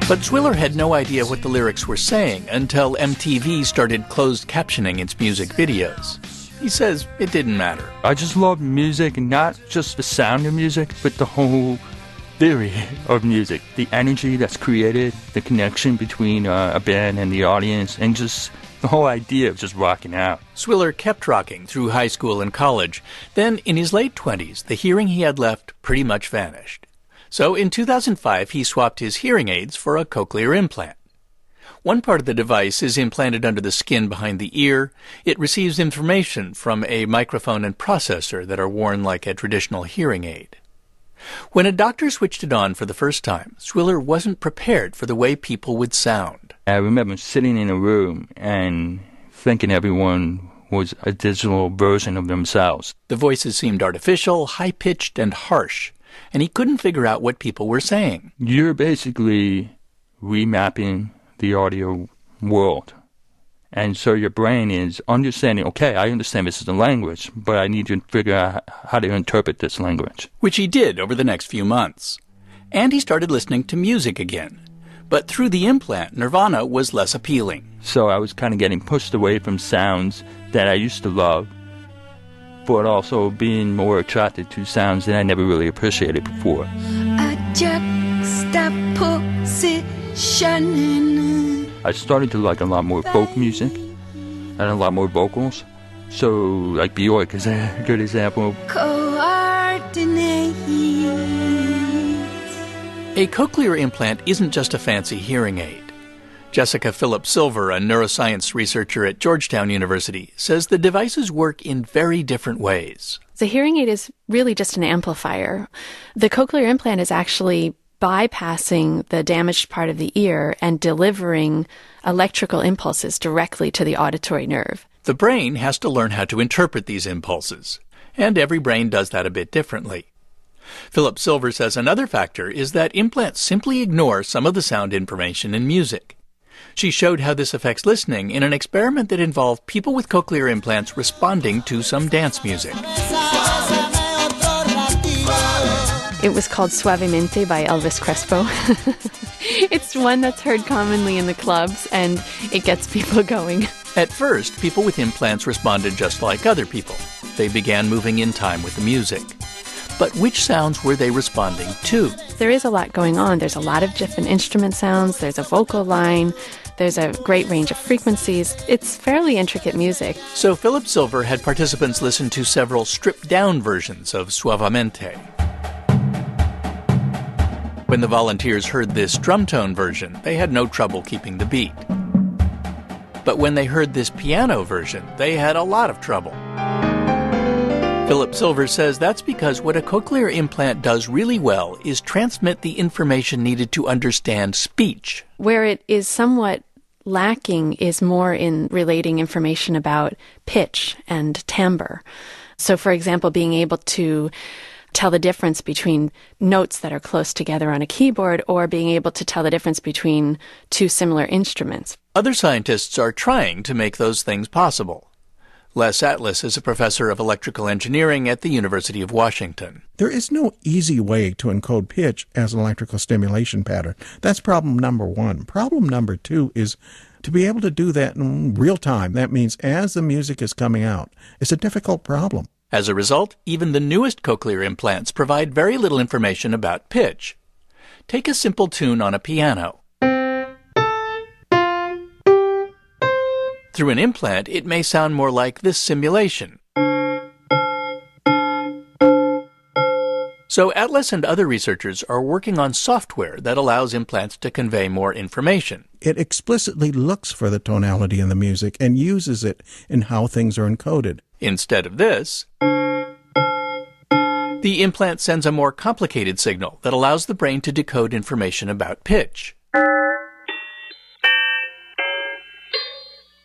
But Swiller had no idea what the lyrics were saying until MTV started closed captioning its music videos. He says it didn't matter. I just love music, and not just the sound of music, but the whole theory of music, the energy that's created, the connection between a band and the audience, and just the whole idea of just rocking out. Swiller kept rocking through high school and college. Then, in his late 20s, the hearing he had left pretty much vanished. So, in 2005, he swapped his hearing aids for a cochlear implant. One part of the device is implanted under the skin behind the ear. It receives information from a microphone and processor that are worn like a traditional hearing aid. When a doctor switched it on for the first time, Swiller wasn't prepared for the way people would sound. I remember sitting in a room and thinking everyone was a digital version of themselves. The voices seemed artificial, high-pitched, and harsh, and he couldn't figure out what people were saying. You're basically remapping the audio world. And so your brain is understanding, okay, I understand this is a language, but I need to figure out how to interpret this language. Which he did over the next few months. And he started listening to music again. But through the implant, Nirvana was less appealing. So I was kind of getting pushed away from sounds that I used to love, but also being more attracted to sounds that I never really appreciated before. A juxtaposition. I started to like a lot more folk music and a lot more vocals. So, like Bjork is a good example. A cochlear implant isn't just a fancy hearing aid. Jessica Phillips-Silver, a neuroscience researcher at Georgetown University, says the devices work in very different ways. The hearing aid is really just an amplifier. The cochlear implant is actually bypassing the damaged part of the ear and delivering electrical impulses directly to the auditory nerve. The brain has to learn how to interpret these impulses, and every brain does that a bit differently. Philip Silver says another factor is that implants simply ignore some of the sound information in music. She showed how this affects listening in an experiment that involved people with cochlear implants responding to some dance music. It was called Suavemente by Elvis Crespo. It's one that's heard commonly in the clubs, and it gets people going. At first, people with implants responded just like other people. They began moving in time with the music. But which sounds were they responding to? There is a lot going on. There's a lot of different instrument sounds. There's a vocal line. There's a great range of frequencies. It's fairly intricate music. So Philip Silver had participants listen to several stripped-down versions of Suavemente. When the volunteers heard this drum tone version, they had no trouble keeping the beat. But when they heard this piano version, they had a lot of trouble. Philip Silver says that's because what a cochlear implant does really well is transmit the information needed to understand speech. Where it is somewhat lacking is more in relating information about pitch and timbre. So, for example, being able to tell the difference between notes that are close together on a keyboard or being able to tell the difference between two similar instruments. Other scientists are trying to make those things possible. Les Atlas is a professor of electrical engineering at the University of Washington. There is no easy way to encode pitch as an electrical stimulation pattern. That's problem number one. Problem number two is to be able to do that in real time. That means as the music is coming out. It's a difficult problem. As a result, even the newest cochlear implants provide very little information about pitch. Take a simple tune on a piano. Through an implant, it may sound more like this simulation. So Atlas and other researchers are working on software that allows implants to convey more information. It explicitly looks for the tonality in the music and uses it in how things are encoded. Instead of this, the implant sends a more complicated signal that allows the brain to decode information about pitch.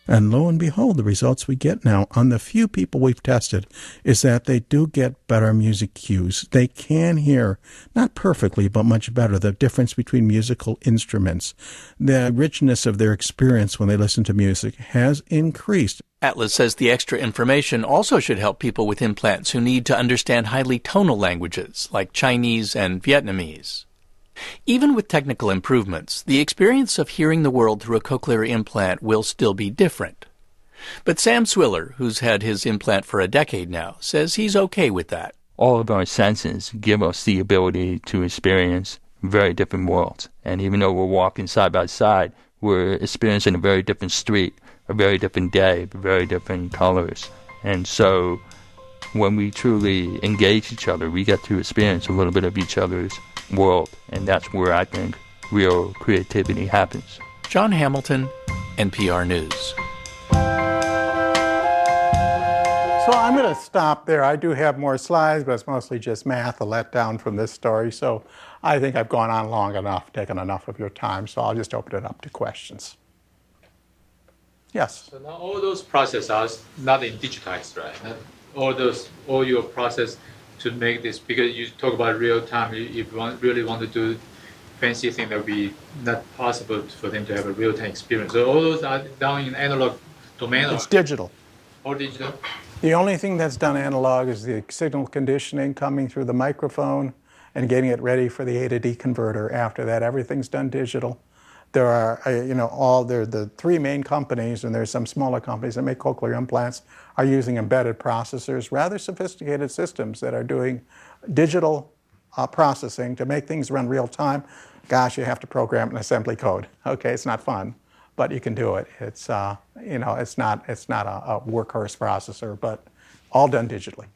And lo and behold, the results we get now on the few people we've tested is that they do get better music cues. They can hear, not perfectly, but much better, the difference between musical instruments. The richness of their experience when they listen to music has increased. Atlas says the extra information also should help people with implants who need to understand highly tonal languages like Chinese and Vietnamese. Even with technical improvements, the experience of hearing the world through a cochlear implant will still be different. But Sam Swiller, who's had his implant for a decade now, says he's okay with that. All of our senses give us the ability to experience very different worlds. And even though we're walking side by side, we're experiencing a very different street, a very different day, very different colors. And so when we truly engage each other, we get to experience a little bit of each other's world, and that's where I think real creativity happens. John Hamilton, NPR News. So I'm going to stop there. I do have more slides, but it's mostly just math, a letdown from this story. So I think I've gone on long enough, taken enough of your time, so I'll just open it up to questions. Yes? So now all those processes are not digitized, right? All your process to make this, because you talk about real time, if you really want to do fancy thing, that would be not possible for them to have a real time experience. So all those are done in analog domain? It's digital. All digital? The only thing that's done analog is the signal conditioning coming through the microphone and getting it ready for the A to D converter. After that, everything's done digital. There are, the three main companies, and there's some smaller companies that make cochlear implants, are using embedded processors, rather sophisticated systems that are doing digital processing to make things run real time. Gosh, you have to program an assembly code. Okay, it's not fun, but you can do it. It's it's not a workhorse processor, but all done digitally.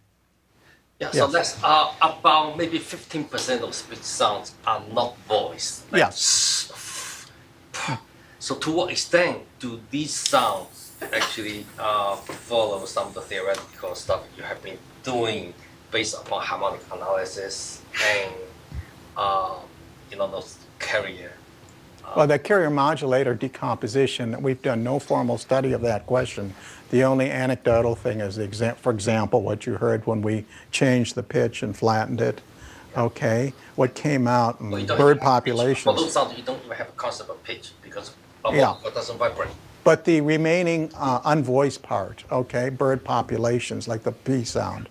Yeah, so that's about maybe 15% of speech sounds are not voice. Like Yes. So to what extent do these sounds actually follow some of the theoretical stuff you have been doing based upon harmonic analysis and those carrier? Well, the carrier modulator decomposition, we've done no formal study of that question. The only anecdotal thing is, for example, what you heard when we changed the pitch and flattened it. Okay, what came out in bird populations. For those sounds, you don't even have a concept of pitch because it doesn't vibrate. But the remaining unvoiced part, okay, bird populations like the P sound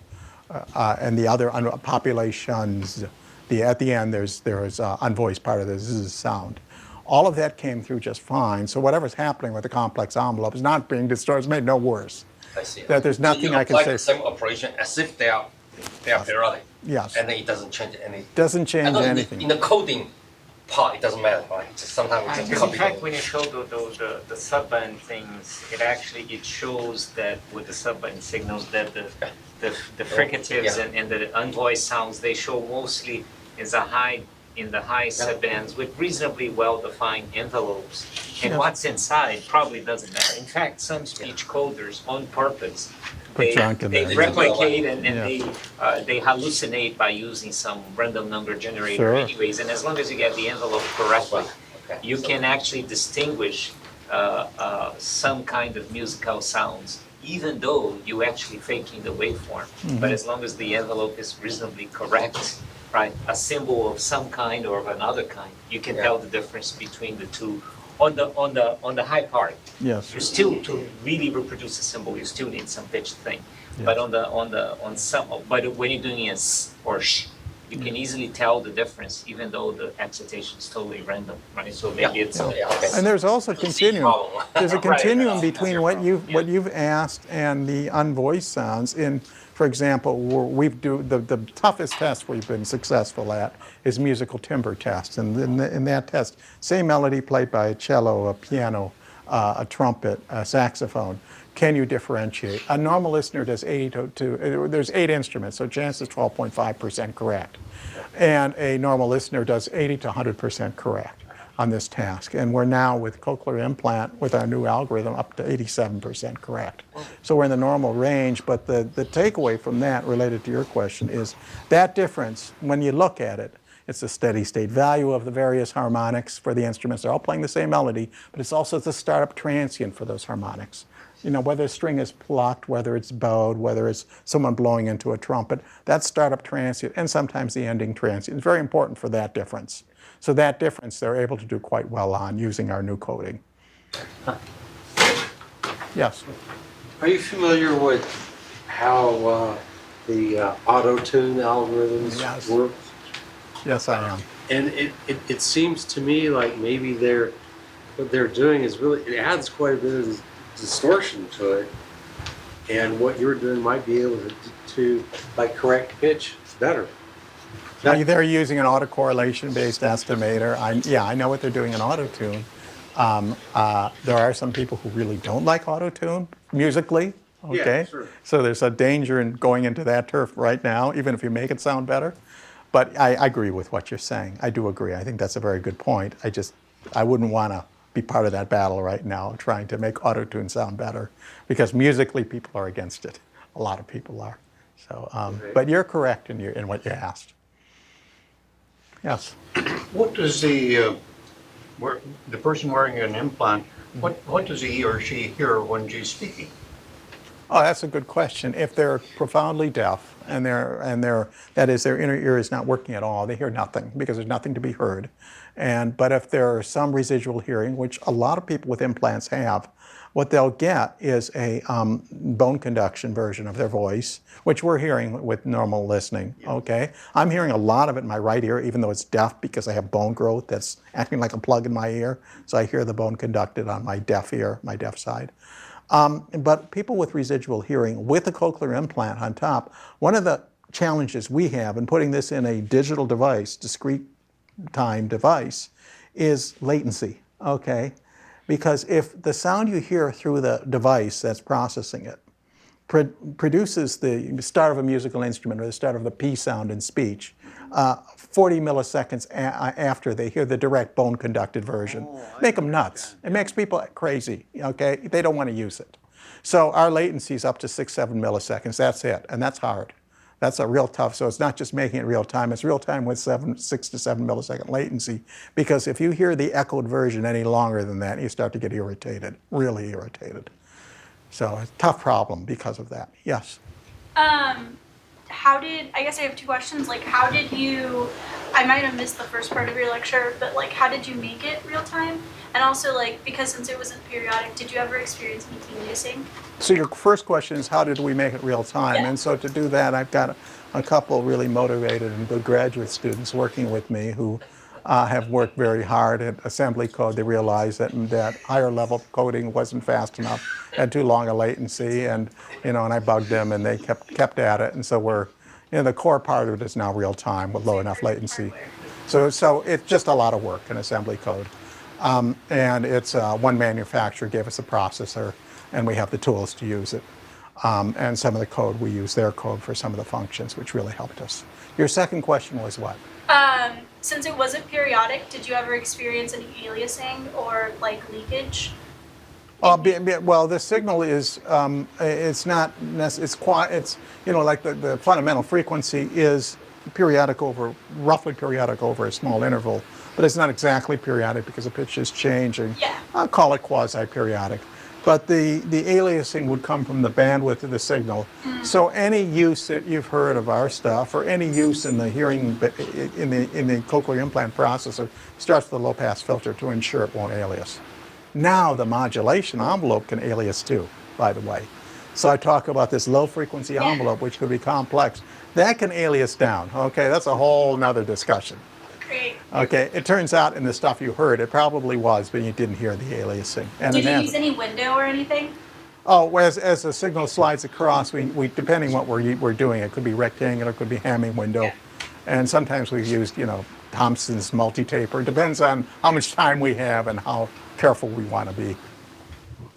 and the other populations, at the end there is unvoiced part of the Z sound. All of that came through just fine. So whatever's happening with the complex envelope is not being destroyed. It's made no worse. I see. That there's nothing so I can say. The same operation as if they are periodic. Yes. And then it doesn't change anything. Doesn't change anything. In the coding part, it doesn't matter, right? Just sometimes we just In copy fact, when you show the subband things, it shows that with the subband signals that the fricatives and the unvoiced sounds, they show mostly in the high subbands with reasonably well-defined envelopes. And what's inside probably doesn't matter. In fact, some speech coders on purpose, they replicate and they hallucinate by using some random number generator anyways. And as long as you get the envelope correctly, you can actually distinguish some kind of musical sounds, even though you actually faking the waveform. But as long as the envelope is reasonably correct, right, a symbol of some kind or of another kind, you can tell the difference between the two. On the high part, yes, you still, to really reproduce a symbol, you still need some pitch thing. Yes. But but when you're doing a s or sh, you can easily tell the difference, even though the excitation is totally random, right? So maybe it's and there's also a continuum. There's a continuum between what you've asked and the unvoiced sounds. For example, the toughest test we've been successful at is musical timbre tests. And in that test, same melody played by a cello, a piano, a trumpet, a saxophone. Can you differentiate? A normal listener does 80 to there's 8 instruments, so chance is 12.5% correct. And a normal listener does 80 to 100% correct on this task. And we're now, with cochlear implant, with our new algorithm, up to 87% correct. So we're in the normal range, but the takeaway from that, related to your question, is that difference, when you look at it, it's the steady state value of the various harmonics for the instruments. They're all playing the same melody, but it's also the startup transient for those harmonics. You know, whether a string is plucked, whether it's bowed, whether it's someone blowing into a trumpet, that's startup transient, and sometimes the ending transient. It's very important for that difference. So that difference they're able to do quite well on using our new coding. Yes? Are you familiar with how the auto-tune algorithms work? Yes, I am. And it seems to me like maybe what they're doing is really, it adds quite a bit of distortion to it. And what you're doing might be able to like correct pitch better. They're using an autocorrelation-based estimator. I know what they're doing in auto-tune. There are some people who really don't like auto-tune musically. Okay, yeah, sure. So there's a danger in going into that turf right now, even if you make it sound better. But I agree with what you're saying. I do agree. I think that's a very good point. I wouldn't want to be part of that battle right now, trying to make auto-tune sound better, because musically people are against it. A lot of people are. So, but you're correct in what you asked. Yes. What does the person wearing an implant, what does he or she hear when she's speaking? Oh, that's a good question. If they're profoundly deaf and their inner ear is not working at all, they hear nothing because there's nothing to be heard. But if there's some residual hearing, which a lot of people with implants have, what they'll get is a bone conduction version of their voice, which we're hearing with normal listening, okay? I'm hearing a lot of it in my right ear, even though it's deaf, because I have bone growth that's acting like a plug in my ear. So I hear the bone conducted on my deaf ear, my deaf side. But people with residual hearing, with a cochlear implant on top, one of the challenges we have in putting this in a digital device, discrete time device, is latency, okay? Because if the sound you hear through the device that's processing it produces the start of a musical instrument or the start of the P sound in speech, 40 milliseconds after they hear the direct bone-conducted version, make them nuts. It makes people crazy, okay? They don't want to use it. So our latency is up to 6-7 milliseconds. That's it, and that's hard. That's a real tough, so it's not just making it real time, it's real time with 6 to 7 millisecond latency, because if you hear the echoed version any longer than that, you start to get irritated, really irritated. So it's a tough problem because of that. Yes? I guess I have 2 questions. Like, how did you, I might have missed the first part of your lecture, but like, how did you make it real time? And also, like, because since it wasn't periodic, did you ever experience any team-using? So your first question is, how did we make it real time? Yeah. And so to do that, I've got a couple really motivated and good graduate students working with me who have worked very hard at assembly code. They realized that higher level coding wasn't fast enough, had too long a latency, and and I bugged them, and they kept at it. And so we're the core part of it is now real time with low enough latency. So it's just a lot of work in assembly code. And it's one manufacturer gave us a processor, and we have the tools to use it. And some of the code, we use their code for some of the functions, which really helped us. Your second question was what? Since it wasn't periodic, did you ever experience any aliasing or like leakage? Well, the signal is it's not it's like the fundamental frequency is periodic over roughly periodic over a small interval, but it's not exactly periodic because the pitch is changing. Yeah. I'll call it quasi-periodic. But the aliasing would come from the bandwidth of the signal. So any use that you've heard of our stuff, or any use in the hearing in the cochlear implant processor, starts with a low-pass filter to ensure it won't alias. Now the modulation envelope can alias too, by the way. So I talk about this low-frequency envelope, which could be complex. That can alias down. Okay, that's a whole nother discussion. Great. Okay, it turns out in the stuff you heard, it probably was, but you didn't hear the aliasing. And Did you use any window or anything? Oh, as the signal slides across, we depending what we're doing, it could be rectangular, it could be Hamming window, and sometimes we've used Thompson's multi-taper. It depends on how much time we have and how careful we want to be.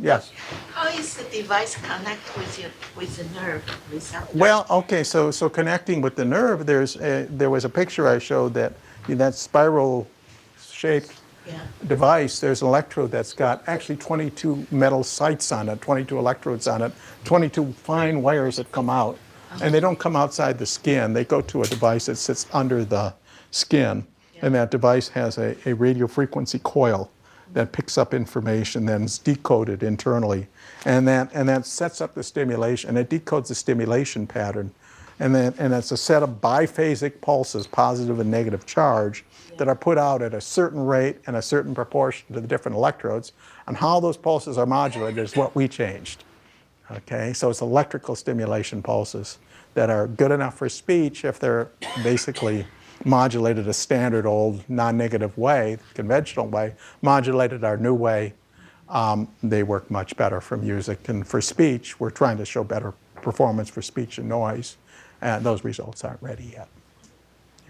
Yes. How is the device connect with the nerve receptor? Well, okay, so connecting with the nerve, there was a picture I showed that spiral-shaped device. There's an electrode that's got actually 22 metal sights on it, 22 electrodes on it, 22 fine wires that come out, and they don't come outside the skin. They go to a device that sits under the skin, and that device has a radio frequency coil that picks up information, then is decoded internally, and that sets up the stimulation, and it decodes the stimulation pattern, and it's a set of biphasic pulses, positive and negative charge, that are put out at a certain rate and a certain proportion to the different electrodes, and how those pulses are modulated is what we changed. Okay, so it's electrical stimulation pulses that are good enough for speech if they're basically modulated a standard old non-negative way, conventional way, modulated our new way, they work much better for music. And for speech, we're trying to show better performance for speech and noise, and those results aren't ready yet.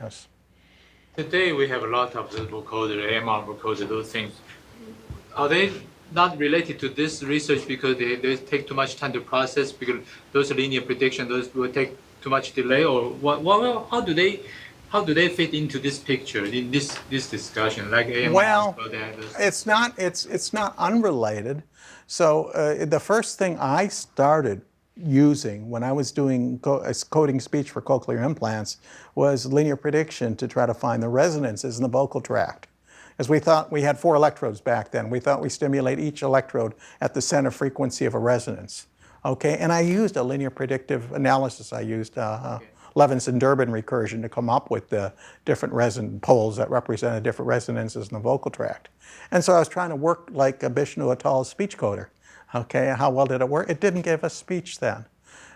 Yes. Today we have a lot of the vocoder, AMR vocoder, those things. Are they not related to this research because they take too much time to process, because those linear prediction, those will take too much delay, or how do they fit into this picture, in this discussion, like AMR? Well, it's not unrelated. So the first thing I started using when I was doing coding speech for cochlear implants was linear prediction to try to find the resonances in the vocal tract. As we thought, we had 4 electrodes back then. We thought we stimulate each electrode at the center frequency of a resonance. Okay, and I used a linear predictive analysis. I used Levinson-Durbin recursion to come up with the different resonant poles that represented different resonances in the vocal tract. And so I was trying to work like a Bishnu et al. Speech coder. Okay, how well did it work? It didn't give us speech then.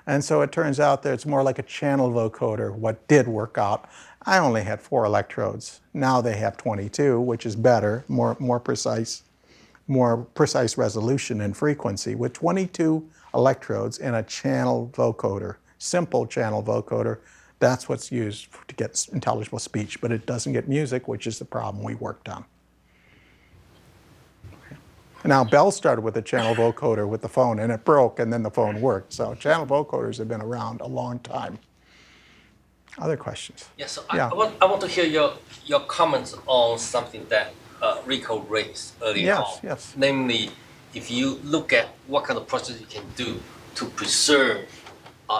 And so it turns out that it's more like a channel vocoder, what did work out. I only had 4 electrodes. Now they have 22, which is better, more precise resolution and frequency. With 22 electrodes in a channel vocoder, simple channel vocoder, that's what's used to get intelligible speech, but it doesn't get music, which is the problem we worked on. Now, Bell started with a channel vocoder with the phone, and it broke, and then the phone worked. So channel vocoders have been around a long time. Other questions? Yeah, so I want to hear your comments on something that Rico raised earlier on. Yes. Namely, if you look at what kind of process you can do to preserve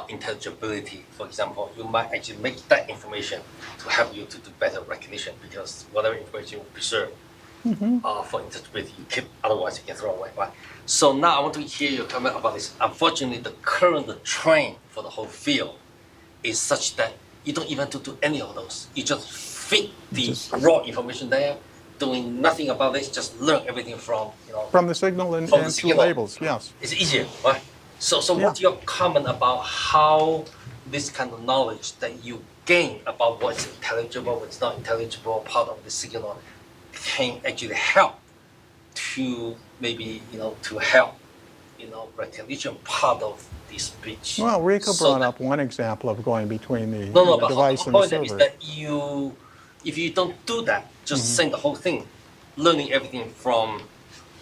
intelligibility, for example, you might actually make that information to help you to do better recognition, because whatever information you preserve for intelligibility, you keep, otherwise you can throw away. Right? So now I want to hear your comment about this. Unfortunately, the current trend for the whole field is such that you don't even do any of those. You just feed the raw information there, doing nothing about this, just learn everything from the signal and the labels. Yes, it's easier, right? So what's your comment about how this kind of knowledge that you gain about what's intelligible, what's not intelligible, part of the signal, can actually help to maybe to help recognition part of the speech. Well, Rico So brought that- up one example of going between the, No, the but device the and the point is server. that if you don't do that, just send the whole thing, learning everything from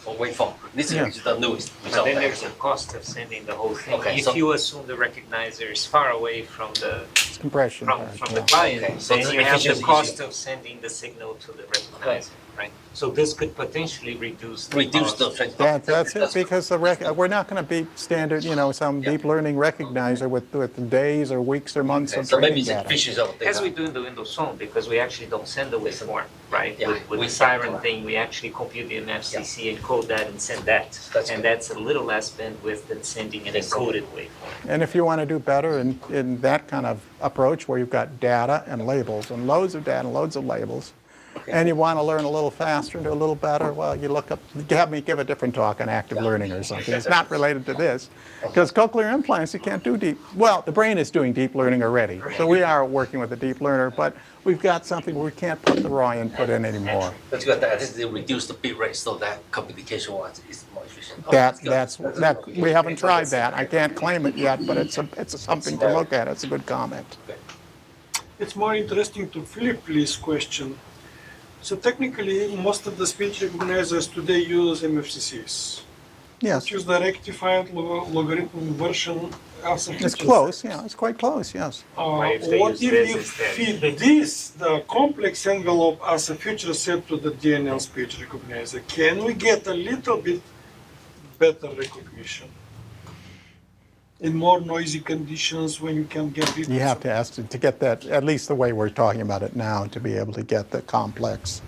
a waveform. This Yes. is the newest But result. then there's a cost of sending the whole thing. Okay, If so- you assume the recognizer is far away from the It's compression. from part, the yeah. client, Okay, so then the you have the efficiency cost is- of sending the signal to the recognizer, right? So this could potentially reduce the Reduce cost. the trans- That's it, because we're not going to be standard, some deep learning recognizer with days or weeks or months of So maybe training it's data. efficiency of data. As we do in the Windows Phone, because we actually don't send the waveform, right? Yeah, With we the siren correct. thing, we actually compute the MFCC, encode that, and send that. That's And good. that's a little less bandwidth than sending an encoded waveform. And if you want to do better in that kind of approach where you've got data and labels and loads of data and loads of labels, and you want to learn a little faster and do a little better, well, you have me give a different talk on active learning or something. It's not related to this. Because cochlear implants, you can't do deep. Well, the brain is doing deep learning already. So we are working with a deep learner, but we've got something where we can't put the raw input in anymore. That's good. That is, they reduce the bit rate so that communication-wise is more efficient. We haven't tried that. I can't claim it yet, but it's something to look at. It's a good comment. It's more interesting to flip this question. So technically, most of the speech recognizers today use MFCCs. Yes. Which is the rectified logarithm version as a It's feature close, set. yeah, it's quite close, yes. What if they if use this you instead? feed this, the complex envelope, as a feature set to the DNL speech recognizer? Can we get a little bit better recognition? In more noisy conditions when you can get rid You of have to ask to get that, at least the way we're talking about it now, to be able to get the complex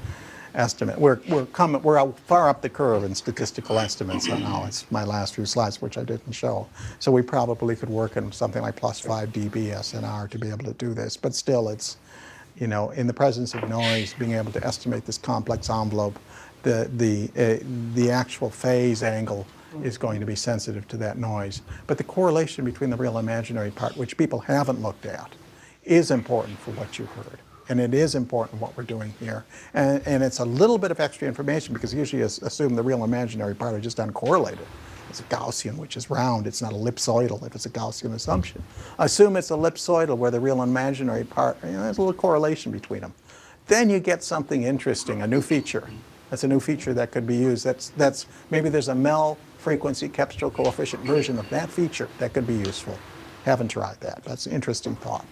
estimate. We're far up the curve in statistical estimates now. It's my last few slides, which I didn't show. So we probably could work in something like +5 dB SNR to be able to do this. But still, it's, in the presence of noise, being able to estimate this complex envelope, the actual phase angle is going to be sensitive to that noise. But the correlation between the real and imaginary part, which people haven't looked at, is important for what you heard. And it is important what we're doing here. And it's a little bit of extra information because usually you assume the real and imaginary part are just uncorrelated. It's a Gaussian, which is round. It's not ellipsoidal if it's a Gaussian assumption. Assume it's ellipsoidal where the real and imaginary part, there's a little correlation between them. Then you get something interesting, a new feature. That's a new feature that could be used. That's maybe there's a Mel frequency Kepstrel coefficient version of that feature that could be useful. Haven't tried that. That's an interesting thought.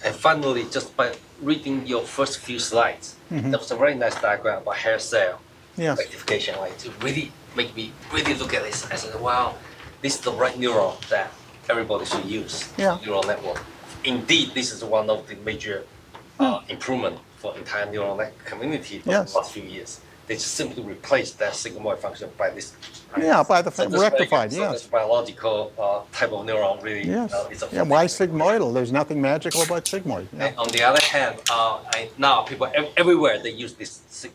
And finally, just by reading your first few slides, there was a very nice diagram about hair cell rectification, right? To really make me really look at this. I said, wow, this is the right neuron that everybody should use, neural network. Indeed, this is one of the major improvement for entire neural net community for the last few years. They just simply replace that sigmoid function by this. Yeah, by the rectified, so yes. this biological type of neuron really Yes. is a Yeah, why sigmoidal? There's nothing magical about sigmoid. Yeah. And on the other hand, now people everywhere they use this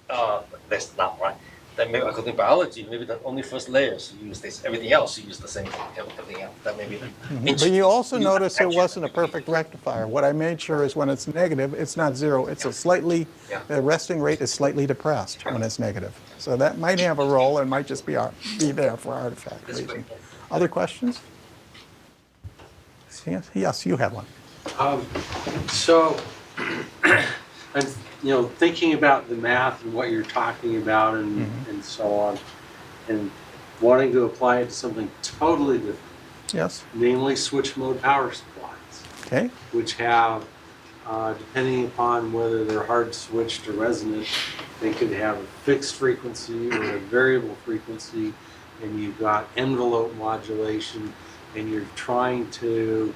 now, right? Then maybe according to biology, maybe the only first layers use this. Everything else you use the same thing. Everything else that maybe. But you also notice it wasn't a perfect rectifier. What I made sure is when it's negative, it's not zero. It's a slightly, the resting rate is slightly depressed when it's negative. So that might have a role and might just be there for artifact reason. Other questions? Yes, you have one. So, I'm thinking about the math and what you're talking about and so on, and wanting to apply it to something totally different. Yes. Namely, switch mode power supplies. Okay. Which have, depending upon whether they're hard switched or resonant, they could have a fixed frequency or a variable frequency, and you've got envelope modulation, and you're trying to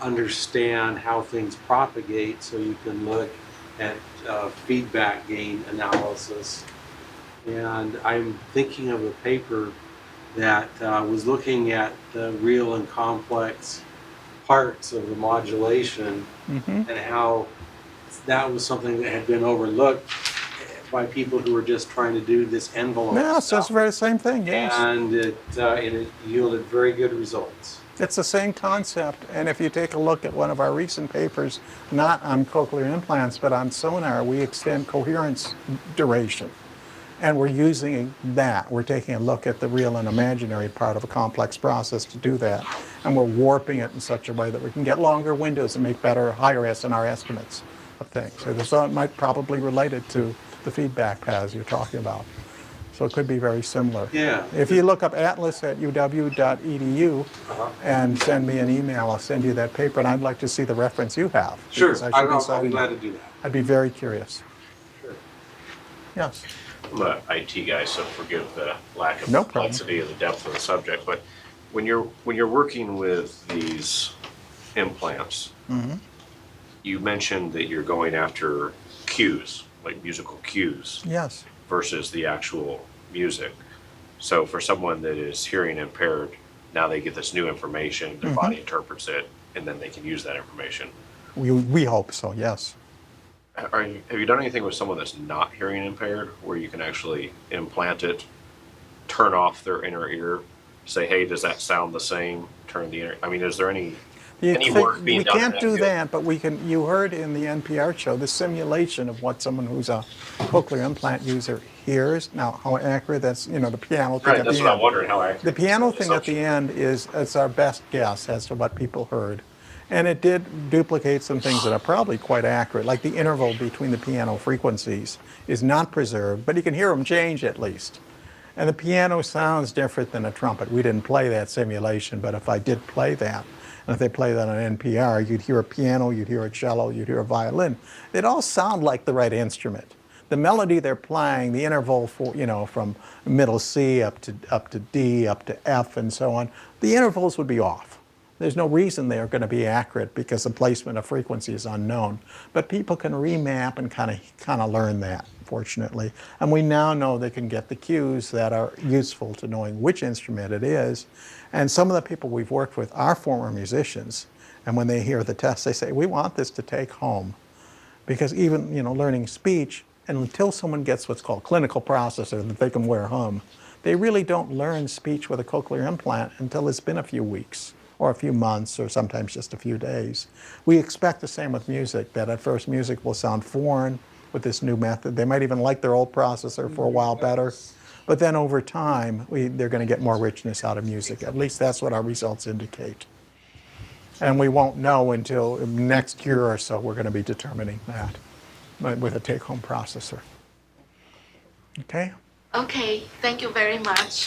understand how things propagate so you can look at feedback gain analysis. And I'm thinking of a paper that was looking at the real and complex parts of the modulation and how that was something that had been overlooked by people who were just trying to do this envelope Yes, stuff. that's the very same thing, yes. And it yielded very good results. It's the same concept, and if you take a look at one of our recent papers, not on cochlear implants, but on sonar, we extend coherence duration. And we're using that. We're taking a look at the real and imaginary part of a complex process to do that. And we're warping it in such a way that we can get longer windows and make better, higher SNR estimates of things. So it might probably relate it to the feedback paths you're talking about. So it could be very similar. Yeah. If you look up atlas@uw.edu and send me an email, I'll send you that paper, and I'd like to see the reference you have. Sure, because I'll be glad to do that. I'd be very curious. Sure. Yes. I'm an IT guy, so forgive the lack of No complexity or the depth of the subject. But when you're working with these implants, you mentioned that you're going after cues, like musical cues, Yes. versus the actual music. So for someone that is hearing impaired, now they get this new information, their body interprets it, and then they can use that information. We hope so, yes. Have you done anything with someone that's not hearing impaired, where you can actually implant it, turn off their inner ear, say, hey, does that sound the same? Turn the inner. I mean, is there any work being done? We can't do that, but we can. You heard in the NPR show the simulation of what someone who's a cochlear implant user hears. Now, how accurate that's, the piano thing. Right, that's what I'm wondering, how accurate. The piano thing at the end it's our best guess as to what people heard. And it did duplicate some things that are probably quite accurate, like the interval between the piano frequencies is not preserved, but you can hear them change at least. And the piano sounds different than a trumpet. We didn't play that simulation, but if I did play that, and if they play that on NPR, you'd hear a piano, you'd hear a cello, you'd hear a violin. They'd all sound like the right instrument. The melody they're playing, the interval for, from middle C up to D, up to F, and so on, the intervals would be off. There's no reason they are going to be accurate because the placement of frequency is unknown. But people can remap and kind of learn that, fortunately. And we now know they can get the cues that are useful to knowing which instrument it is. And some of the people we've worked with are former musicians. And when they hear the test, they say, we want this to take home. Because even, learning speech, and until someone gets what's called clinical processor that they can wear home, they really don't learn speech with a cochlear implant until it's been a few weeks, or a few months, or sometimes just a few days. We expect the same with music, that at first music will sound foreign with this new method. They might even like their old processor for a while better, but then over time, they're going to get more richness out of music. At least that's what our results indicate. And we won't know until next year or so we're going to be determining that with a take-home processor. Okay? Okay, thank you very much.